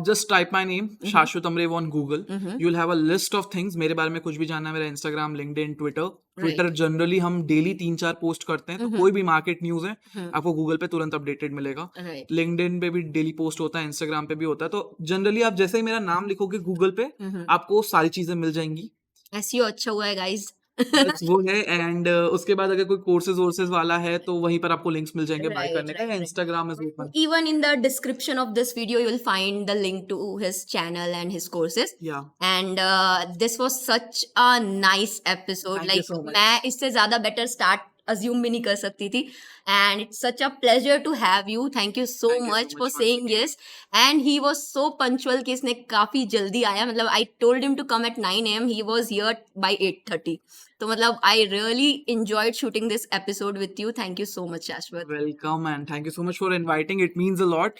Just type my name, Shashwat Amrev, on Google. You'll have a list of things. मेरे बारे में कुछ भी जानना है, मेरा Instagram, LinkedIn, Twitter. Twitter generally हम daily 3-4 post करते हैं, तो कोई भी मार्केट न्यूज है आपको गूगल पे तुरंत अपडेटेड मिलेगा. Right. लिंक्डइन पे भी डेली पोस्ट होता है, इंस्टाग्राम पे भी होता है. तो जनरली आप जैसे ही मेरा नाम लिखोगे गूगल पे आपको सारी चीजें मिल जाएंगी. SEO अच्छा हुआ है guys. That's वो है. एंड उसके बाद अगर कोई कोर्सेज वाला है तो वहीं पर आपको लिंक्स मिल जाएंगे बाय Right, करने का. Instagram is open. Even in the description of this video, you will find the link to his channel and his courses. या And this was such a nice episode. Thank you Like so much. मैं इससे ज्यादा better start assume भी नहीं कर सकती थी. And it's such a pleasure to have you. Thank you so Thank you so much much for once saying yes. And he was so punctual कि इसने काफी जल्दी आया. मतलब I told him to come at 9 AM. He was here by 8:30. तो मतलब I really enjoyed shooting this episode with you. Thank you so much, Shashwat. Welcome and thank you so much for inviting. It means a lot.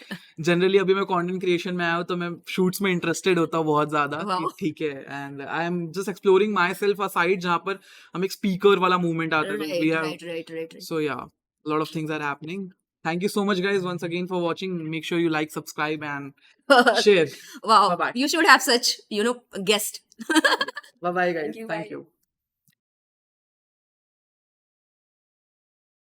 Generally अभी मैं content creation में आया हूँ तो मैं shoots में इंटरेस्टेड होता हूँ बहुत ज्यादा. Wow. ठीक है. And I am just exploring my self a side जहाँ पर हम एक स्पीकर वाला मूवमेंट आता है. Right. So yeah, a lot of things are happening. Thank you so much guys once again for watching. Make sure you like, subscribe and share. Wow. Bye-bye. You should have such, you know, guest. Bye bye guys. Thank you, Thank bye. you.